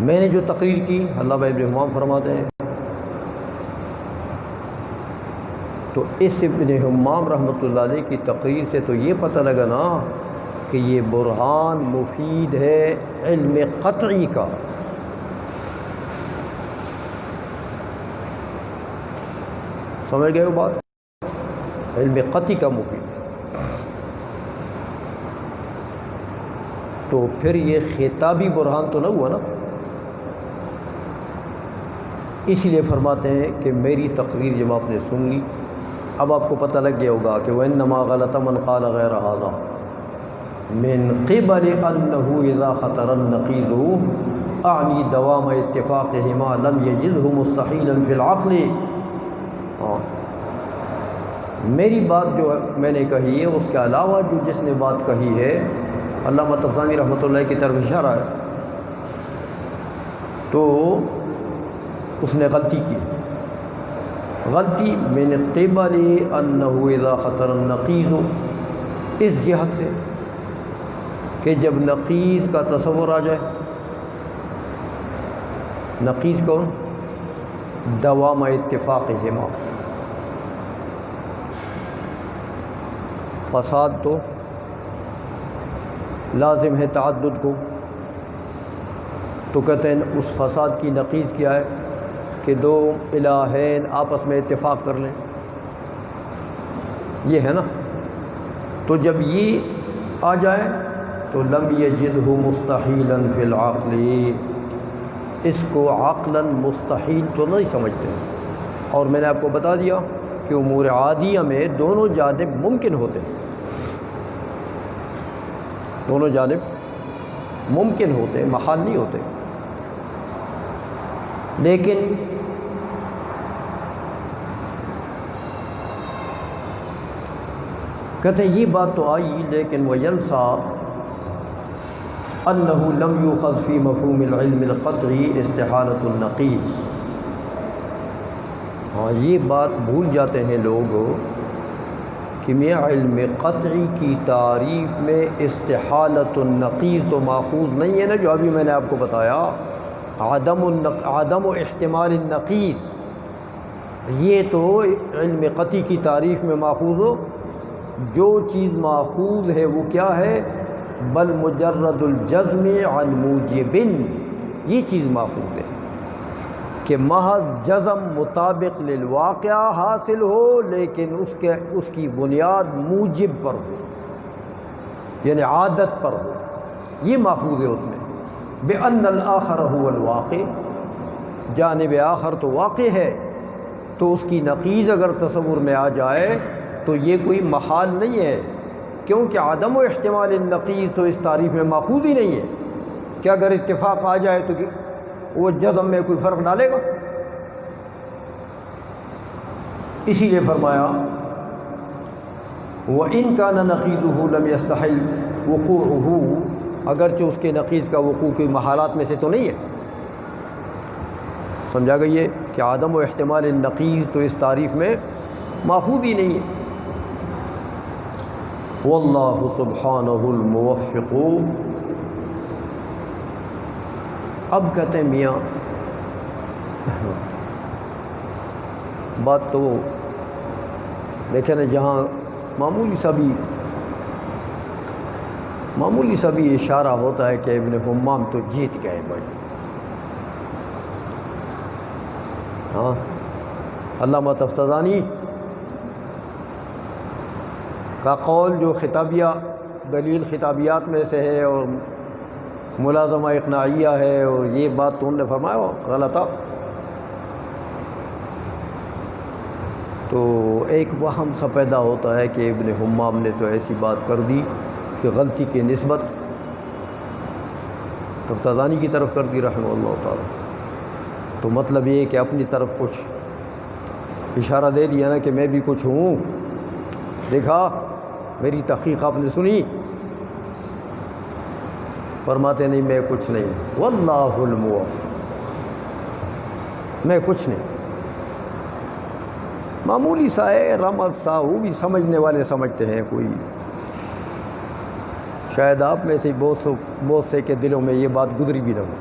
میں نے جو تقریر کی، علامہ ابن حمام فرماتے ہیں، تو اس ابن حمام رحمۃ اللہ علیہ کی تقریر سے تو یہ پتہ لگا نا کہ یہ برہان مفید ہے علم قطعی کا، سمجھ گئے وہ بات، علم قطعی کا مفید ہے۔ تو تو پھر یہ خطابی برہان تو نہ ہوا نا. اسی لیے فرماتے ہیں کہ میری تقریر جب آپ نے سن لی اب آپ کو پتہ لگ گیا ہوگا کہ وَإِنَّمَا غَلَطَ مَنْ قَالَ غَيْرَ هَذَا مِنْ قِبَلِ أَنَّهُ إِذَا خَطَرَ النَّقِيضُ أَعْنِي دَوَامَ اتِّفَاقِهِمَا لَمْ يَجِدْهُ مُسْتَحِيلًا فِي الْعَقْلِ. میری بات جو میں نے کہی ہے اس کے علاوہ جو جس نے بات کہی ہے علامہ طبرانی رحمۃ اللہ کی طرف اشارہ ہے تو اس نے غلطی کی. غلطی من قبل انه اذا خطر النقیض اس جہت سے کہ جب نقیض کا تصور آ جائے. نقیض کون؟ دوام اتفاقہما. فساد تو لازم ہے تعدد کو تو کہتے ہیں اس فساد کی نقیض کیا ہے کہ دو الہین آپس میں اتفاق کر لیں. یہ ہے نا. تو جب یہ آ جائے تو لم یجدہ مستحیلا فی العقل اس کو عقلاً مستحیل تو نہیں سمجھتے. اور میں نے آپ کو بتا دیا کہ امور عادیہ میں دونوں جانب ممکن ہوتے ہیں. دونوں جانب ممکن ہوتے ہیں محال نہیں ہوتے. لیکن کہتے ہیں یہ بات تو آئی لیکن وَيَنْسَى أَنَّهُ لَمْ يُؤْخَذْ فِي مَفْهُومِ الْعِلْمِ الْقَطْعِي اسْتِحَالَةُ النَّقِيصِ. ہاں یہ بات بھول جاتے ہیں لوگ کہ میاں علم قطعی کی تعریف میں استحالۃ النقیض تو ماخوذ نہیں ہے نا جو ابھی میں نے آپ کو بتایا. عدم احتمال النقیص یہ تو علم قطعی کی تعریف میں ماخوذ ہو. جو چیز ماخوذ ہے وہ کیا ہے؟ بل مجرد الجزم عن موجب یہ چیز ماخوذ ہے کہ محض جزم مطابق للواقعہ حاصل ہو لیکن اس کی بنیاد موجب پر ہو یعنی عادت پر ہو. یہ ماخوذ ہے اس میں. بأن الآخر هو الواقع جانب آخر تو واقع ہے تو اس کی نقیض اگر تصور میں آ جائے تو یہ کوئی محال نہیں ہے کیونکہ عدم و احتمال النقیض تو اس تعریف میں ماخوذ ہی نہیں ہے کہ اگر اتفاق آ جائے تو وہ جزم میں کوئی فرق ڈالے گا. اسی لیے فرمایا وَإِن كَانَ نَقِيضُهُ لَمْ يَسْتَحِلْ وُقُوعُهُ اگرچہ اس کے نقیض کا وقوع کے محالات میں سے تو نہیں ہے. سمجھا گئی ہے کہ عدم و احتمال النقیض تو اس تعریف میں ماخوذ ہی نہیں ہے. واللہ سبحانہ الموفق. اب کہتے ہیں میاں بات تو دیکھیں نا جہاں معمولی سا بھی اشارہ ہوتا ہے کہ ابن حمام تو جیت گئے بھائی. ہاں علامہ طبرانی کا قول جو خطابیہ دلیل خطابیات میں سے ہے اور ملازمہ اقناعیہ ہے اور یہ بات تو انہوں نے فرمایا غلط. تو ایک وہم سا پیدا ہوتا ہے کہ ابن حمام نے تو ایسی بات کر دی کہ غلطی کی نسبت طبرانی کی طرف کر دی رحمہ اللہ تعالی. تو مطلب یہ کہ اپنی طرف کچھ اشارہ دے دیا نا کہ میں بھی کچھ ہوں. دیکھا میری تحقیق آپ نے سنی. فرماتے نہیں میں کچھ نہیں. واللہ الموفق میں کچھ نہیں. معمولی سا ہے رمز سا وہ بھی سمجھنے والے سمجھتے ہیں. کوئی شاید آپ میں سے بہت سے کے دلوں میں یہ بات گزری بھی نہ ہو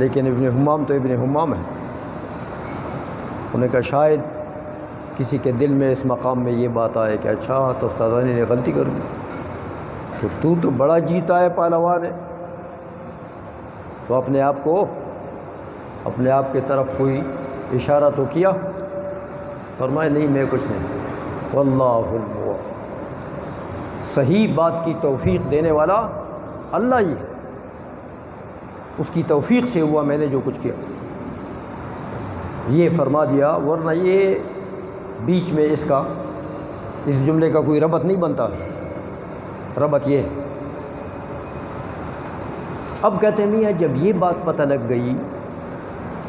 لیکن ابن حمام تو ابن حمام ہے. انہوں نے کہا شاید کسی کے دل میں اس مقام میں یہ بات آئے کہ اچھا طبرانی نے غلطی کر دی تو بڑا جیتا ہے پہلوان ہے تو اپنے آپ کے طرف کوئی اشارہ تو کیا. فرمایا نہیں میں کچھ نہیں. واللہ الموفق صحیح بات کی توفیق دینے والا اللہ ہی ہے، اس کی توفیق سے ہوا میں نے جو کچھ کیا، یہ فرما دیا، ورنہ یہ بیچ میں اس جملے کا کوئی ربط نہیں بنتا، ربط یہ ہے۔ اب کہتے ہیں میاں جب یہ بات پتہ لگ گئی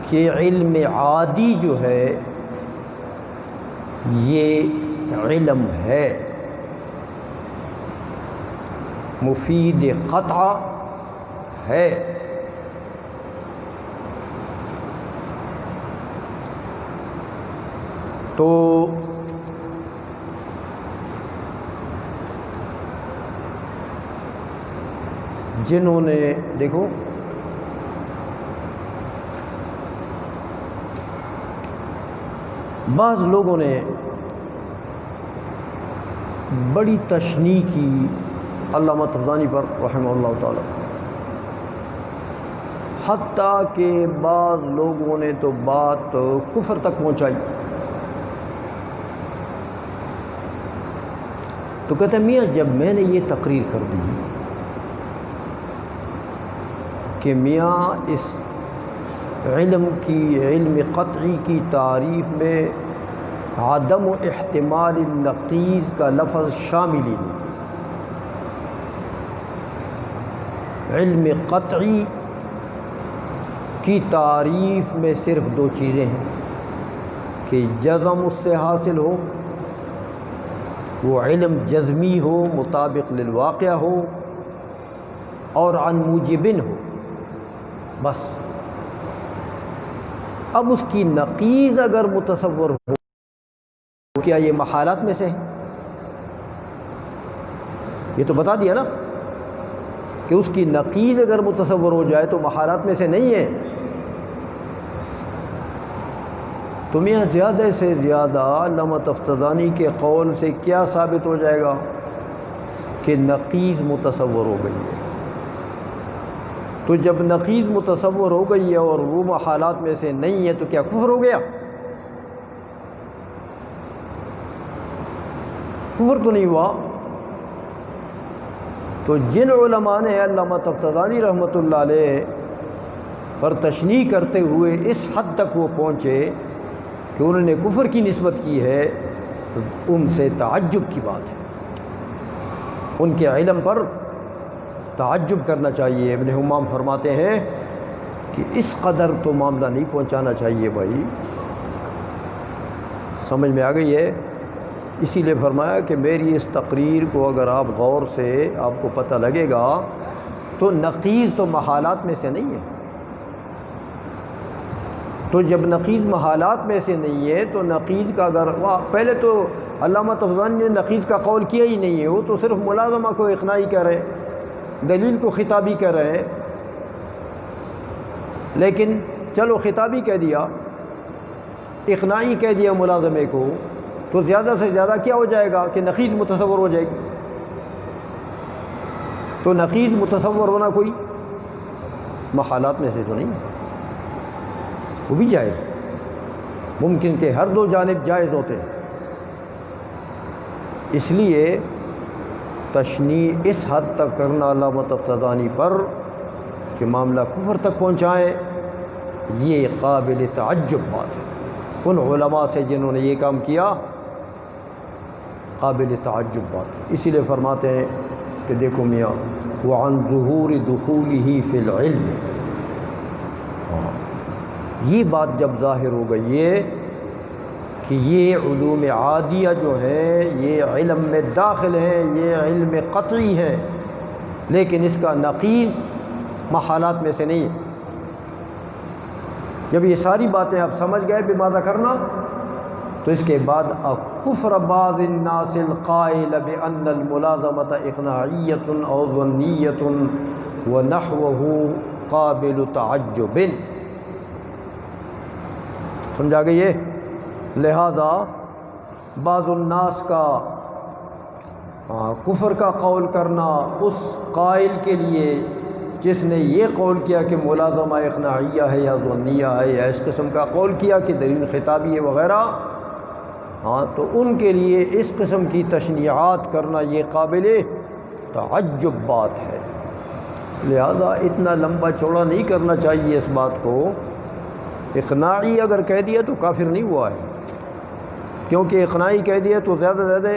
کہ علم عادی جو ہے یہ علم ہے، مفید قطع ہے، تو جنہوں نے دیکھو بعض لوگوں نے بڑی تشنیع کی علامہ طبرانی پر رحمہ اللہ تعالی، حتیٰ کہ بعض لوگوں نے تو بات کفر تک پہنچائی۔ تو کہتے ہیں میاں جب میں نے یہ تقریر کر دی کہ میاں اس علم قطعی کی تعریف میں عدم احتمال النقیض کا لفظ شامل ہی نہیں، علم قطعی کی تعریف میں صرف دو چیزیں ہیں کہ جزم اس سے حاصل ہو، وہ علم جزمی ہو، مطابق للواقعہ ہو، اور عن موجبن ہو، بس۔ اب اس کی نقیض اگر متصور ہو، کیا یہ محالات میں سے ہے؟ یہ تو بتا دیا نا کہ اس کی نقیض اگر متصور ہو جائے تو محالات میں سے نہیں ہے۔ تو میاں زیادہ سے زیادہ علامہ طبرانی کے قول سے کیا ثابت ہو جائے گا کہ نقیض متصور ہو گئی ہے۔ تو جب نقیض متصور ہو گئی ہے اور وہ محالات میں سے نہیں ہے تو کیا کفر ہو گیا؟ کفر تو نہیں ہوا۔ تو جن علماء نے علامہ طبرانی رحمۃ اللہ علیہ پر تشنیع کرتے ہوئے اس حد تک وہ پہنچے کہ انہوں نے کفر کی نسبت کی ہے، ان سے تعجب کی بات ہے، ان کے علم پر تعجب کرنا چاہیے۔ ابن حمام فرماتے ہیں کہ اس قدر تو معاملہ نہیں پہنچانا چاہیے بھائی، سمجھ میں آ گئی ہے؟ اسی لیے فرمایا کہ میری اس تقریر کو اگر آپ غور سے آپ کو پتہ لگے گا تو نقیض تو محالات میں سے نہیں ہے۔ تو جب نقیض محالات میں سے نہیں ہے تو نقیض کا اگر پہلے تو علامہ طبرانی نے نقیض کا قول کیا ہی نہیں ہے، وہ تو صرف ملازمہ کو اقناعی کر رہے، دلیل کو خطابی کر رہے، لیکن چلو خطابی کہہ دیا، اقناعی کہہ دیا ملازمے کو، تو زیادہ سے زیادہ کیا ہو جائے گا کہ نقیض متصور ہو جائے گی۔ تو نقیض متصور ہونا کوئی محالات میں سے تو نہیں، وہ بھی جائز ہے، ممکن کہ ہر دو جانب جائز ہوتے ہیں۔ اس لیے تشنیع اس حد تک کرنا علامہ طبرانی پر کہ معاملہ کفر تک پہنچائے، یہ قابل تعجب بات ہے۔ ان علماء سے جنہوں نے یہ کام کیا قابل تعجب بات ہے۔ اسی لیے فرماتے ہیں کہ دیکھو میاں وعن ظہور دخولہ فی العلم، یہ بات جب ظاہر ہو گئی ہے کہ یہ علوم عادیہ جو ہے یہ علم میں داخل ہے، یہ علم قطعی ہے، لیکن اس کا نقیض محالات میں سے نہیں ہے۔ جب یہ ساری باتیں آپ سمجھ گئے بما ذکرنا، تو اس کے بعد کفر بعض الناس القائل بأن الملازمۃ اقناعیۃ او ظنیۃ ونحوہ قابل تعجب، سمجھا گئی ہے؟ لہذا بعض الناس کا کفر کا قول کرنا اس قائل کے لیے جس نے یہ قول کیا کہ ملازمہ اقناعیہ ہے یا ظنیہ ہے یا اس قسم کا قول کیا کہ دلیل خطابی ہے وغیرہ، تو ان کے لیے اس قسم کی تشنیعات کرنا یہ قابل تعجب بات ہے۔ لہذا اتنا لمبا چوڑا نہیں کرنا چاہیے اس بات کو. اقناعی اگر کہہ دیا تو کافر نہیں ہوا ہے، کیونکہ اقناعی کہہ دیا تو زیادہ سے زیادہ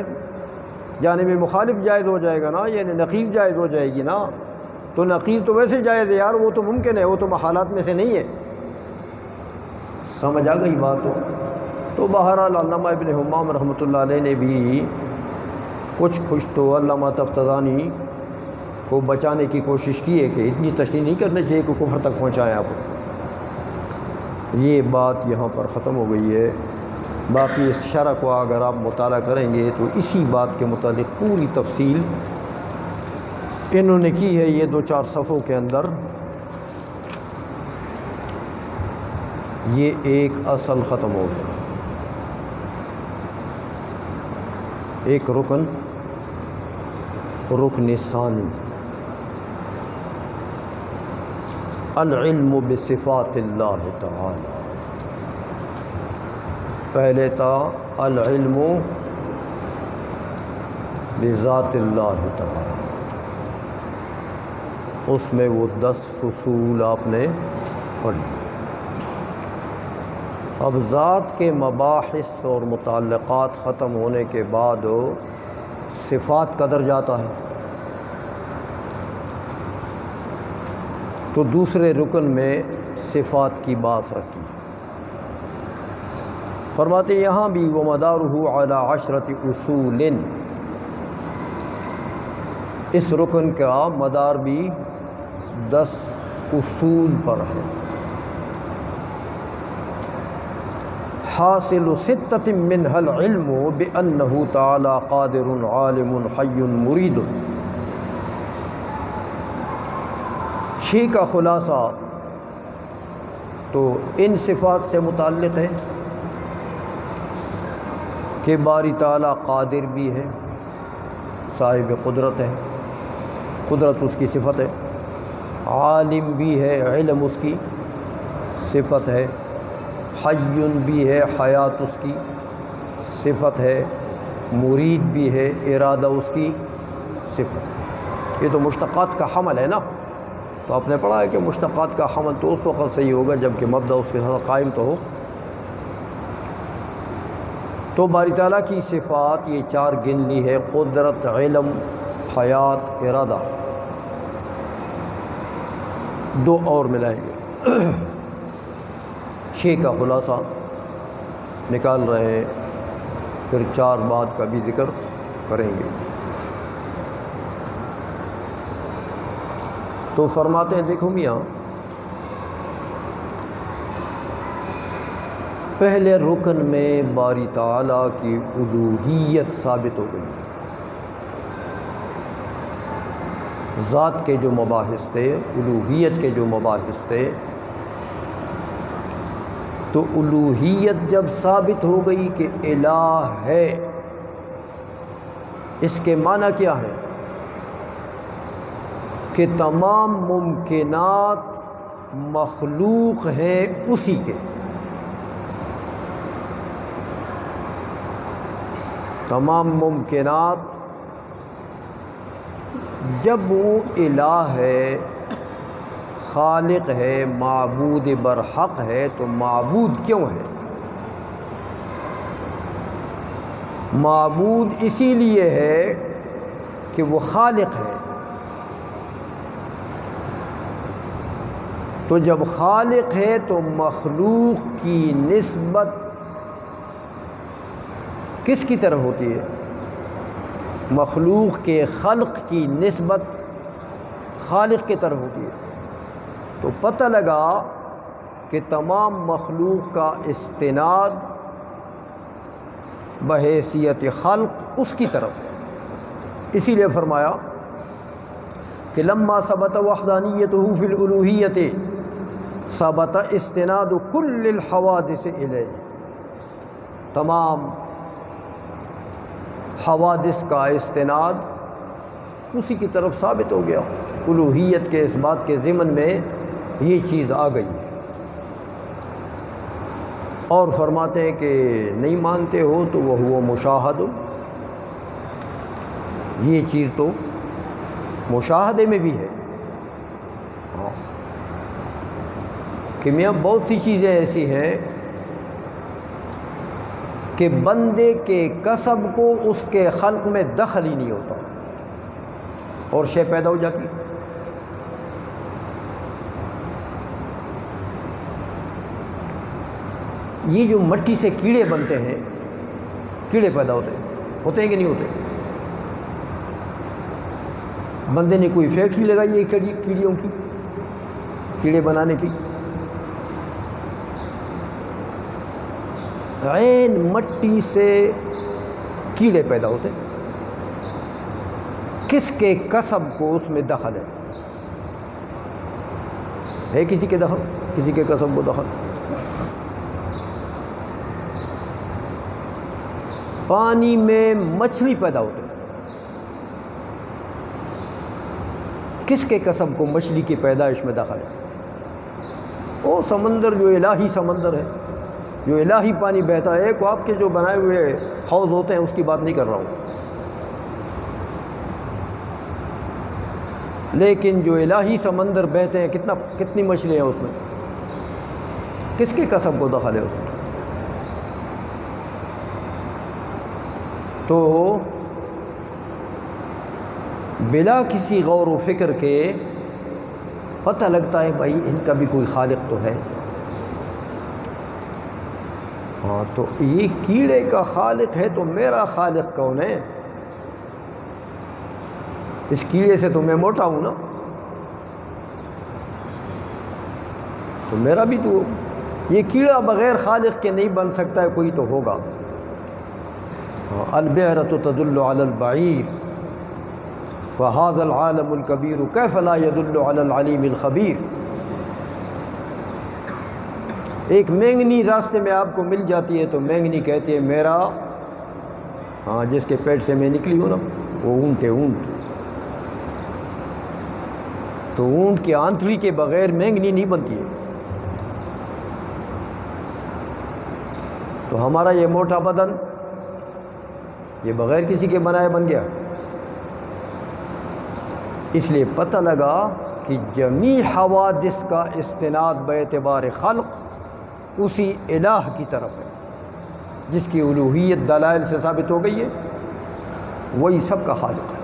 جانب مخالف جائز ہو جائے گا نا، یعنی نقیض جائز ہو جائے گی نا. تو نقیض تو ویسے جائز ہے یار، وہ تو ممکن ہے، وہ تو محالات میں سے نہیں ہے. سمجھ آ گئی بات ہو. تو بہرحال علامہ ابن حمام رحمۃ اللہ علیہ نے بھی کچھ تو علامہ تفتزانی کو بچانے کی کوشش کی ہے کہ اتنی تشریح نہیں کرنی چاہیے کہ کفر تک پہنچائیں آپ. یہ بات یہاں پر ختم ہو گئی ہے. باقی اس شرح کو اگر آپ مطالعہ کریں گے تو اسی بات کے متعلق پوری تفصیل انہوں نے کی ہے. یہ 2-4 صفحوں کے اندر یہ ایک اصل ختم ہو گیا. ایک رکن ثانی العلم بصفات اللہ تعالی. پہلے تھا العلم بذات اللہ تعالی، اس میں وہ 10 فصول آپ نے پڑھی. اب ذات کے مباحث اور متعلقات ختم ہونے کے بعد صفات کا درجہ آتا ہے. تو دوسرے رکن میں صفات کی بات رکھی. فرماتے یہاں بھی وَمَدَارُهُ عَلَى 10 اصول، اس رکن کا مدار بھی 10 اصول پر ہے. حاصل 6 منها العلم بأنه تعالی قادر عالم حی مرید. 6 کا خلاصہ تو ان صفات سے متعلق ہے کہ باری تعالی قادر بھی ہے، صاحب قدرت ہے، قدرت اس کی صفت ہے. عالم بھی ہے، علم اس کی صفت ہے. حی بھی ہے، حیات اس کی صفت ہے. مرید بھی ہے، ارادہ اس کی صفت ہے. یہ تو مشتقات کا حمل ہے نا. تو آپ نے پڑھا ہے کہ مشتقات کا حمل تو اس وقت صحیح ہوگا جب کہ مبدا اس کے ساتھ قائم تو ہو. تو باری تعالیٰ کی صفات یہ 4 گن لی ہے: قدرت، علم، حیات، ارادہ. 2 اور ملائیں گے. 6 کا خلاصہ نکال رہے ہیں، پھر 4 بعد کا بھی ذکر کریں گے. تو فرماتے ہیں دیکھو میاں، پہلے رکن میں باری تعالیٰ کی الوہیت ثابت ہو گئی. ذات کے جو مباحث تھے، الوہیت کے جو مباحث تھے، تو الوہیت جب ثابت ہو گئی کہ الہ ہے، اس کے معنی کیا ہے؟ کہ تمام ممکنات مخلوق ہیں اسی کے. تمام ممکنات جب وہ الہ ہے، خالق ہے، معبود برحق ہے، تو معبود کیوں ہے؟ معبود اسی لیے ہے کہ وہ خالق ہے. تو جب خالق ہے تو مخلوق کی نسبت کس کی طرف ہوتی ہے؟ مخلوق کے خلق کی نسبت خالق کی طرف ہوتی ہے. تو پتہ لگا کہ تمام مخلوق کا استناد بحیثیت خلق اس کی طرف ہے. اسی لیے فرمایا کہ لما ثبت وحدانیتہ فی الالوہیت ثبت استناد کل الحوادث الیہ. تمام حوادث کا استناد اسی کی طرف ثابت ہو گیا. الوہیت کے اس بات کے ضمن میں یہ چیز آ گئی. اور فرماتے ہیں کہ نہیں مانتے ہو تو وہ ہوا مشاہد. یہ چیز تو مشاہدے میں بھی ہے. کہ میاں بہت سی چیزیں ایسی ہیں کہ بندے کے کسب کو اس کے خلق میں دخل ہی نہیں ہوتا اور شے پیدا ہو جاتی. یہ جو مٹی سے کیڑے بنتے ہیں، کیڑے پیدا ہوتے ہیں کہ نہیں ہوتے؟ بندے نے کوئی فیکٹری لگائی ہے کیڑیوں کی، کیڑے بنانے کی. عین مٹی سے کیڑے پیدا ہوتے ہیں. کس کے کسب کو اس میں دخل ہے کسی کے دخل، کسی کے کسب کو دخل. پانی میں مچھلی پیدا ہوتے ہیں، کس کے کسب کو مچھلی کی پیدائش میں دخل ہے؟ وہ سمندر جو الہی سمندر ہے، جو الہی پانی بہتا ہے. کو آپ کے جو بنائے ہوئے حوض ہوتے ہیں اس کی بات نہیں کر رہا ہوں، لیکن جو الہی سمندر بہتے ہیں کتنی مچھلیاں ہیں اس میں، کس کے کسب کو دخل ہے اس میں؟ تو بلا کسی غور و فکر کے پتہ لگتا ہے بھائی ان کا بھی کوئی خالق تو ہے. ہاں تو یہ کیڑے کا خالق ہے تو میرا خالق کون ہے؟ اس کیڑے سے تو میں موٹا ہوں نا، تو میرا بھی تو یہ کیڑا بغیر خالق کے نہیں بن سکتا ہے، کوئی تو ہوگا. البعرۃ تدل علی البعیر وهذا العالم الکبیر کیف لا يدل علی العلیم الخبیر. ایک مینگنی راستے میں آپ کو مل جاتی ہے تو مینگنی کہتے ہیں میرا، ہاں جس کے پیٹ سے میں نکلی ہوں نا وہ اونٹ ہے، اونٹ. تو اونٹ کی آنتڑی کے بغیر مینگنی نہیں بنتی ہے. تو ہمارا یہ موٹا بدن یہ بغیر کسی کے بنائے بن گیا. اس لیے پتہ لگا کہ جمیع حوادث کا استناد باعتبار خلق اسی الہ کی طرف ہے جس کی الوہیت دلائل سے ثابت ہو گئی ہے، وہی سب کا خالق ہے.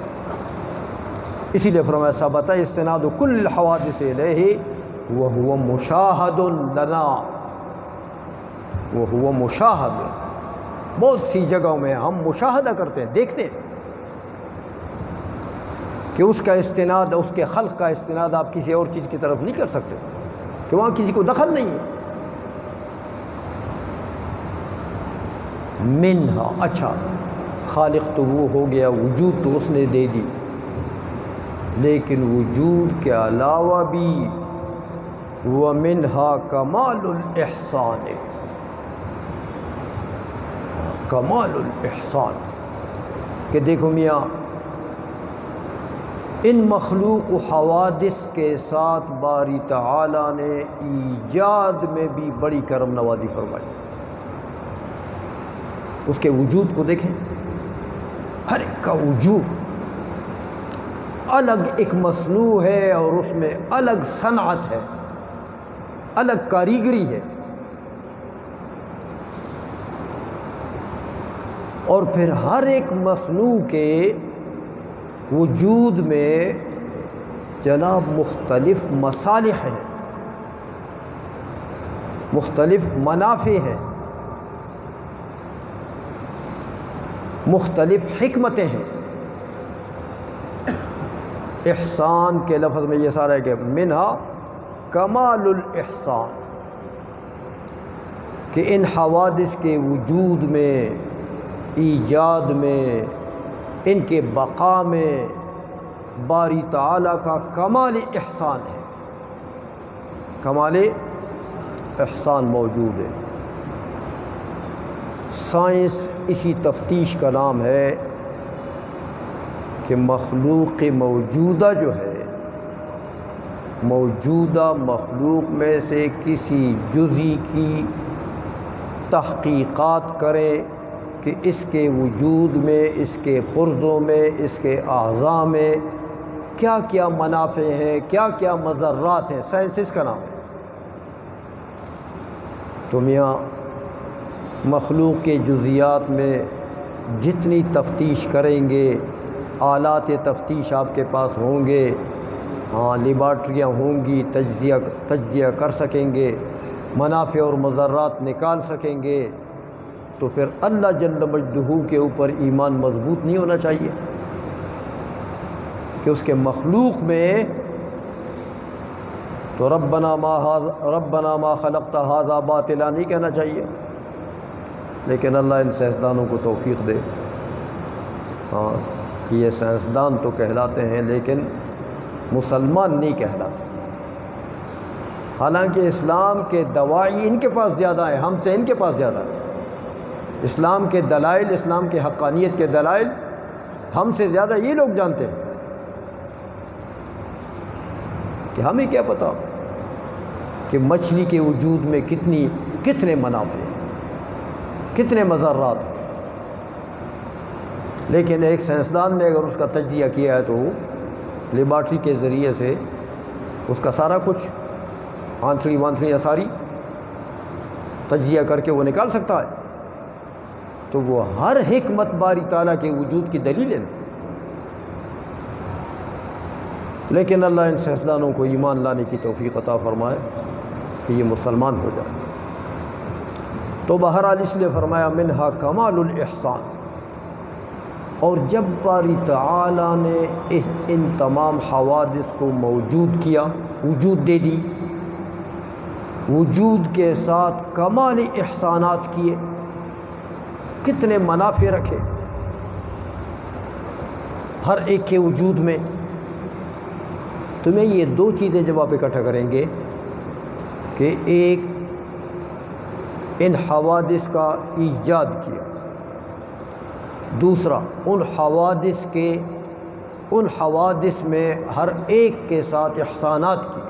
اسی لیے فرمایا ثبت استناد کل الحوادث الیہ وہو مشاہد لنا، وہو مشاہد. بہت سی جگہوں میں ہم مشاہدہ کرتے ہیں، دیکھتے ہیں کہ اس کا استناد، اس کے خلق کا استناد آپ کسی اور چیز کی طرف نہیں کر سکتے کہ وہاں کسی کو دخل نہیں ہے. منہا، اچھا خالق تو وہ ہو گیا، وجود تو اس نے دے دی، لیکن وجود کے علاوہ بھی وَمِنْهَا کمال الاحسان، کمال الاحسان. کہ دیکھو میاں ان مخلوق و حوادث کے ساتھ باری تعالیٰ نے ایجاد میں بھی بڑی کرم نوازی فرمائی. اس کے وجود کو دیکھیں، ہر ایک کا وجود الگ ایک مصنوع ہے اور اس میں الگ صنعت ہے، الگ کاریگری ہے. اور پھر ہر ایک مصنوع کے وجود میں جناب مختلف مصالح ہیں، مختلف منافع ہیں، مختلف حکمتیں ہیں. احسان کے لفظ میں یہ سارا ہے کہ منہا کمال الاحسان، کہ ان حوادث کے وجود میں، ایجاد میں، ان کے بقا میں باری تعالیٰ کا کمال احسان ہے، کمال احسان موجود ہے. سائنس اسی تفتیش کا نام ہے کہ مخلوق موجودہ جو ہے، موجودہ مخلوق میں سے کسی جزئی کی تحقیقات کریں کہ اس کے وجود میں، اس کے پرزوں میں، اس کے اعضاء میں کیا کیا منافع ہیں، کیا کیا مضرات ہیں، سائنس اس کا نام ہے۔ تو میاں مخلوق کے جزیات میں جتنی تفتیش کریں گے، آلات تفتیش آپ کے پاس ہوں گے، ہاں لیبارٹریاں ہوں گی، تجزیہ کر سکیں گے، منافع اور مضرات نکال سکیں گے، تو پھر اللہ جل مجدہ کے اوپر ایمان مضبوط نہیں ہونا چاہیے کہ اس کے مخلوق میں تو ربنا ما خلقت ھذا باطلا نہیں کہنا چاہیے۔ لیکن اللہ ان سائنسدانوں کو توفیق دے، ہاں کہ یہ سائنسدان تو کہلاتے ہیں لیکن مسلمان نہیں کہلاتے، حالانکہ اسلام کے دواعی ان کے پاس زیادہ ہیں، ہم سے ان کے پاس زیادہ ہیں۔ اسلام کے دلائل، اسلام کے حقانیت کے دلائل ہم سے زیادہ یہ لوگ جانتے ہیں کہ ہمیں کیا پتا کہ مچھلی کے وجود میں کتنے منافع، کتنے مضرات۔ لیکن ایک سائنسدان نے اگر اس کا تجزیہ کیا ہے تو لیبارٹری کے ذریعے سے اس کا سارا کچھ آنتڑی وانتڑی ساری تجزیہ کر کے وہ نکال سکتا ہے، تو وہ ہر حکمت باری تعالیٰ کے وجود کی دلیل ہے۔ لیکن اللہ ان سائنسدانوں کو ایمان لانے کی توفیق عطا فرمائے کہ یہ مسلمان ہو جائے۔ تو بہرحال اس لیے فرمایا منہا کمال الاحسان، اور جب باری تعالیٰ نے ان تمام حوادث کو موجود کیا، وجود دے دی، وجود کے ساتھ کمال احسانات کیے، کتنے منافع رکھے ہر ایک کے وجود میں۔ تمہیں یہ دو چیزیں جب آپ اکٹھا کریں گے کہ ایک ان حوادث کا ایجاد کیا، دوسرا ان حوادث میں ہر ایک کے ساتھ احسانات کیے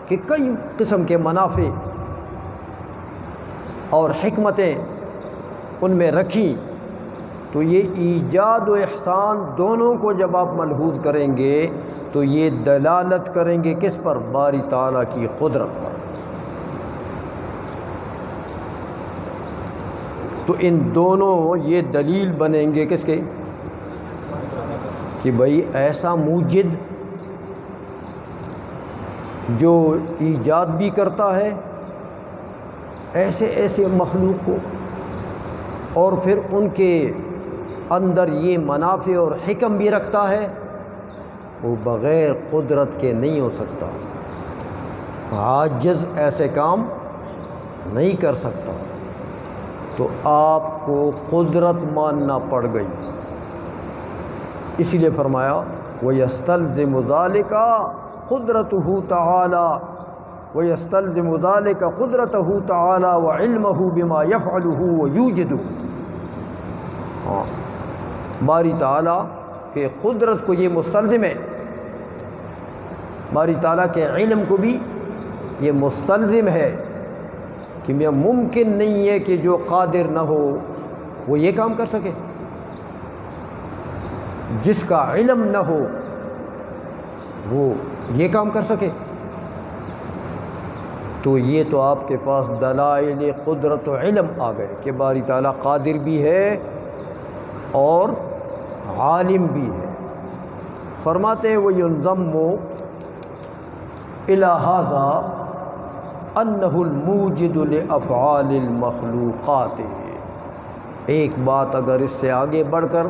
کہ کئی قسم کے منافع اور حکمتیں ان میں رکھیں، تو یہ ایجاد و احسان دونوں کو جب آپ ملحوظ کریں گے تو یہ دلالت کریں گے کس پر؟ باری تعالیٰ کی قدرت پر۔ تو ان دونوں یہ دلیل بنیں گے کس کے؟ کہ بھئی ایسا موجد جو ایجاد بھی کرتا ہے ایسے مخلوق کو، اور پھر ان کے اندر یہ منافع اور حکم بھی رکھتا ہے، وہ بغیر قدرت کے نہیں ہو سکتا، عاجز ایسے کام نہیں کر سکتا۔ تو آپ کو قدرت ماننا پڑ گئی، اسی لیے فرمایا وَيَسْتَلْزِمُ ذَلِكَ قُدْرَتُهُ تَعَالَى وَيَسْتَلْزِمُ ذَلِكَ قُدْرَتَهُ تَعَالَى وَعِلْمَهُ بِمَا يَفْعَلُهُ وَيُوجِدُهُ۔ ہاں باری تعالیٰ کے قدرت کو یہ مستلزم ہے، باری تعالیٰ کے علم کو بھی یہ مستلزم ہے کہ یہ ممکن نہیں ہے کہ جو قادر نہ ہو وہ یہ کام کر سکے، جس کا علم نہ ہو وہ یہ کام کر سکے۔ تو یہ تو آپ کے پاس دلائل قدرت و علم آ گئے کہ باری تعالیٰ قادر بھی ہے اور عالم بھی ہے۔ فرماتے ہیں وَيُنْضَمُّ إِلَى هَذَا أَنَّهُ الْمُوجِدُ لِأَفْعَالِ الْمَخْلُوقَاتِ۔ ایک بات اگر اس سے آگے بڑھ کر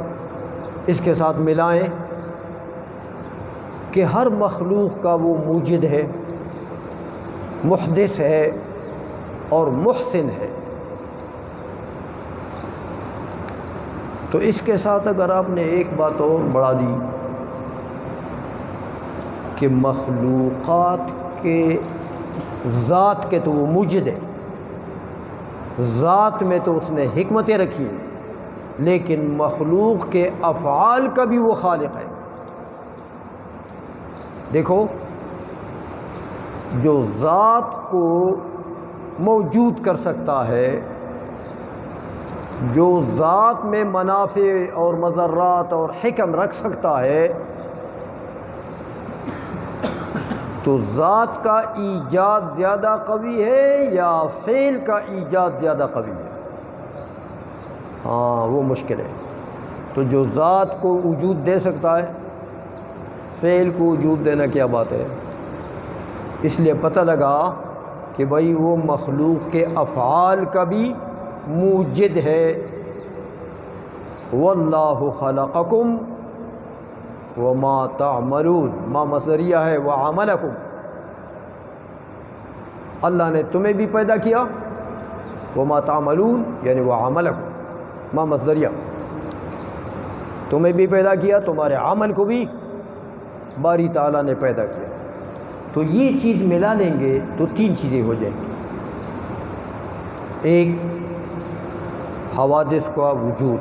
اس کے ساتھ ملائیں کہ ہر مخلوق کا وہ موجد ہے، محدث ہے اور محسن ہے، تو اس کے ساتھ اگر آپ نے ایک بات اور بڑھا دی کہ مخلوقات کے ذات کے تو وہ موجد ہے، ذات میں تو اس نے حکمتیں رکھی ہیں، لیکن مخلوق کے افعال کا بھی وہ خالق ہے۔ دیکھو جو ذات کو موجود کر سکتا ہے، جو ذات میں منافع اور مضرات اور حکم رکھ سکتا ہے، تو ذات کا ایجاد زیادہ قوی ہے یا فعل کا ایجاد زیادہ قوی ہے؟ ہاں وہ مشکل ہے. تو جو ذات کو وجود دے سکتا ہے، فعل کو وجود دینا کیا بات ہے. اس لیے پتہ لگا کہ بھائی وہ مخلوق کے افعال کا بھی موجد ہے. واللہ خلقکم وما تعملون، ما مصدریہ ہے وعملکم، اللہ نے تمہیں بھی پیدا کیا، وما تعملون یعنی وعملکم، ما مصدریہ، تمہیں بھی پیدا کیا، تمہارے عمل کو بھی باری تعالیٰ نے پیدا کیا. تو یہ چیز ملا لیں گے تو تین چیزیں ہو جائیں گی. ایک حوادث کا وجود،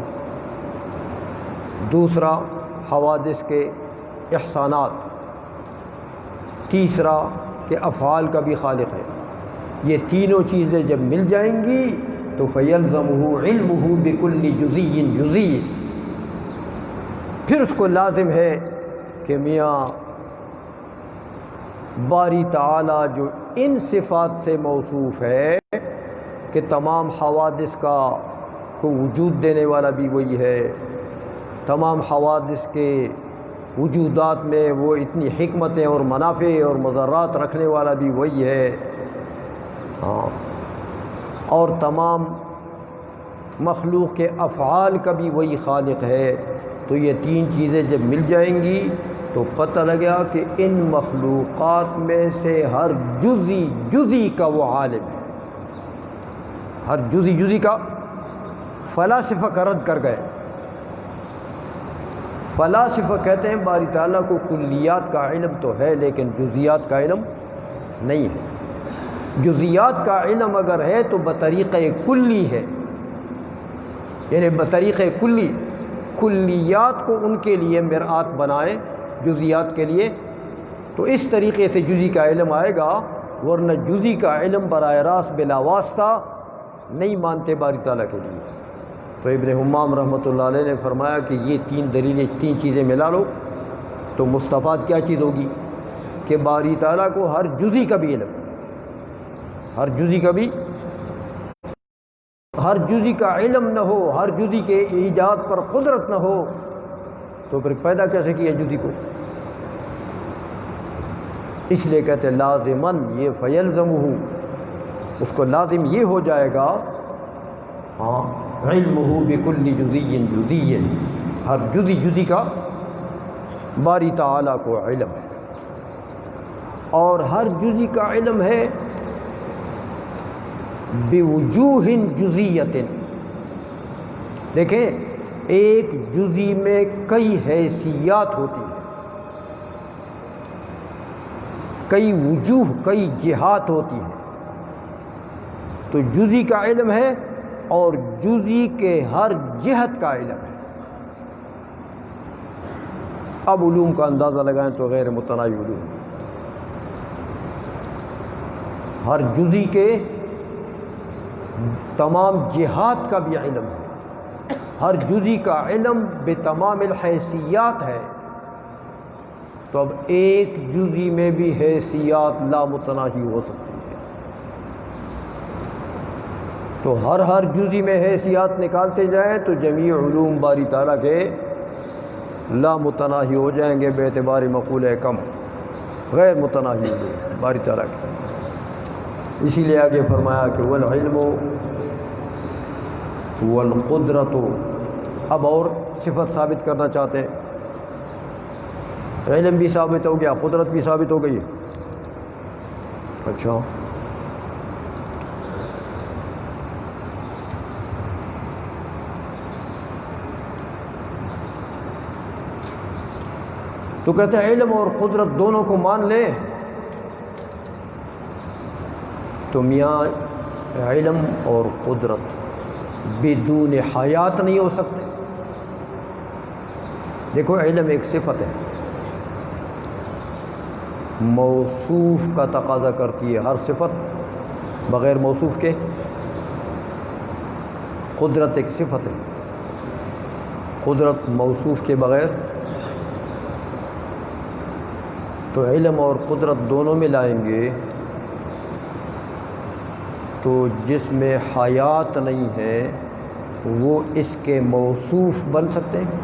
دوسرا حوادث کے احسانات، تیسرا کہ افعال کا بھی خالق ہے. یہ تینوں چیزیں جب مل جائیں گی تو فَيَلْزَمُهُ عِلْمُهُ بِكُلِّ جُزِيٍّ جُزِيٍّ، پھر اس کو لازم ہے کہ میاں باری تعالیٰ جو ان صفات سے موصوف ہے کہ تمام حوادث کا کو وجود دینے والا بھی وہی ہے، تمام حوادث کے وجودات میں وہ اتنی حکمتیں اور منافع اور مضرات رکھنے والا بھی وہی ہے، ہاں، اور تمام مخلوق کے افعال کا بھی وہی خالق ہے. تو یہ تین چیزیں جب مل جائیں گی تو پتہ لگا کہ ان مخلوقات میں سے ہر جزی جزی کا وہ عالم ہے. ہر جزی جزی کا فلاسفہ کا رد کر گئے. فلاسفہ کہتے ہیں باری تعالیٰ کو کلیات کا علم تو ہے لیکن جزیات کا علم نہیں ہے. جزیات کا علم اگر ہے تو بطریقہ کلی ہے، یعنی بطریقہ کلی، کلیات کو ان کے لیے مرآت بنائے جزیات کے لیے، تو اس طریقے سے جزی کا علم آئے گا. ورنہ جزی کا علم براہ راست بلا واسطہ نہیں مانتے باری تعالیٰ کے لیے. تو ابن حمام رحمۃ اللہ علیہ نے فرمایا کہ یہ تین دلیلیں، تین چیزیں ملا لو تو مستفاد کیا چیز ہوگی کہ باری تعالیٰ کو ہر جزی کا بھی علم، ہر جزی کا بھی، ہر جزی کا علم نہ ہو، ہر جزی کے ایجاد پر قدرت نہ ہو تو پھر پیدا کیسے کیا جزی کو. اس لیے کہتے لازماً یہ فیلزمہ، اس کو لازم یہ ہو جائے گا، ہاں، علمہ بکل جزی جزی، ہر جزی جزی کا باری تعالیٰ کو علم ہے. اور ہر جزی کا علم ہے بوجوہ جزیت. دیکھیں ایک جزی میں کئی حیثیات ہوتی ہیں، کئی وجوہ، کئی جہات ہوتی ہیں. تو جزی کا علم ہے اور جزی کے ہر جہت کا علم ہے. اب علوم کا اندازہ لگائیں تو غیر متناہی علوم، ہر جزی کے تمام جہات کا بھی علم ہے، ہر جزی کا علم بتمام الحیثیات ہے. تو اب ایک جزی میں بھی حیثیات لامتناہی ہو سکتی ہے. تو ہر جزی میں حیثیات نکالتے جائیں تو جمیع علوم باری تعالیٰ کے لامتناہی ہو جائیں گے بے اعتبار مقولہ کم، غیر متناہی علوم باری تعالیٰ کے. اسی لیے آگے فرمایا کہ والعلم والقدرت. اب اور صفت ثابت کرنا چاہتے ہیں. علم بھی ثابت ہو گیا، قدرت بھی ثابت ہو گئی. اچھا، تو کہتے ہیں علم اور قدرت دونوں کو مان لیں تو میاں علم اور قدرت بدون حیات نہیں ہو سکتے. دیکھو علم ایک صفت ہے، موصوف کا تقاضا کرتی ہے ہر صفت، بغیر موصوف کے. قدرت ایک صفت ہے، قدرت موصوف کے بغیر تو علم اور قدرت دونوں میں لائیں گے تو جس میں حیات نہیں ہے وہ اس کے موصوف بن سکتے ہیں؟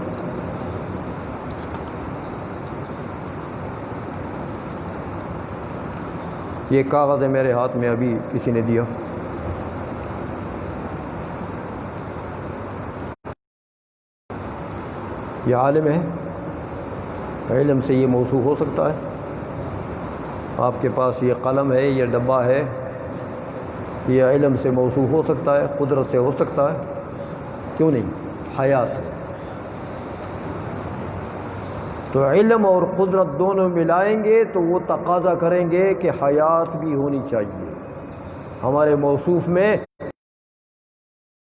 یہ کاغذ ہے میرے ہاتھ میں، ابھی کسی نے دیا. یہ عالم ہے، علم سے یہ موصوف ہو سکتا ہے. آپ کے پاس یہ قلم ہے، یہ ڈبہ ہے، یہ علم سے موصوف ہو سکتا ہے، قدرت سے ہو سکتا ہے، کیوں نہیں؟ حیات. تو علم اور قدرت دونوں ملائیں گے تو وہ تقاضا کریں گے کہ حیات بھی ہونی چاہیے، ہمارے موصوف میں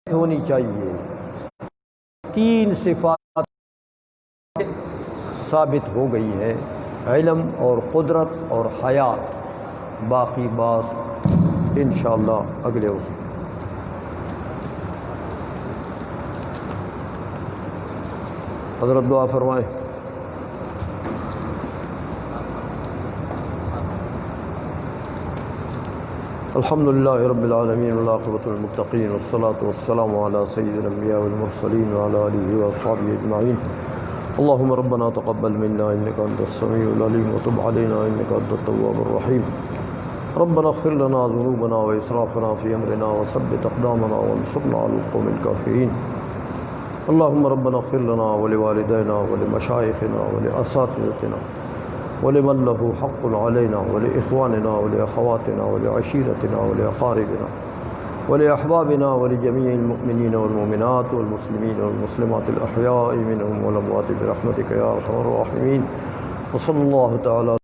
ہونی چاہیے. تین صفات ثابت ہو گئی ہے، علم اور قدرت اور حیات. باقی بات انشاءاللہ اگلے اس. حضرت دعا فرمائیں. الحمد للہ رب العالمین والعاقبۃ للمتقین والصلاة والسلام علی سید الانبیاء والمرسلین وعلی آلہ واصحابہ اجمعین. اللهم ربنا تقبل منا انك انت السميع العليم وتب علينا انك انت التواب الرحيم. ربنا اغفر لنا ذنوبنا واسرافنا في امرنا وثبت اقدامنا وانصرنا على القوم الكافرين. اللهم ربنا اغفر لنا ولوالدينا ولمشايخنا ولاساتذتنا ولمن له حق علينا ولإخواننا ولأخواتنا ولعشيرتنا ولأقاربنا ولأحبابنا ولجميع المؤمنين والمؤمنات والمسلمين والمسلمات الأحياء منهم والأموات برحمتك يا أرحم الراحمين. وصلى الله تعالى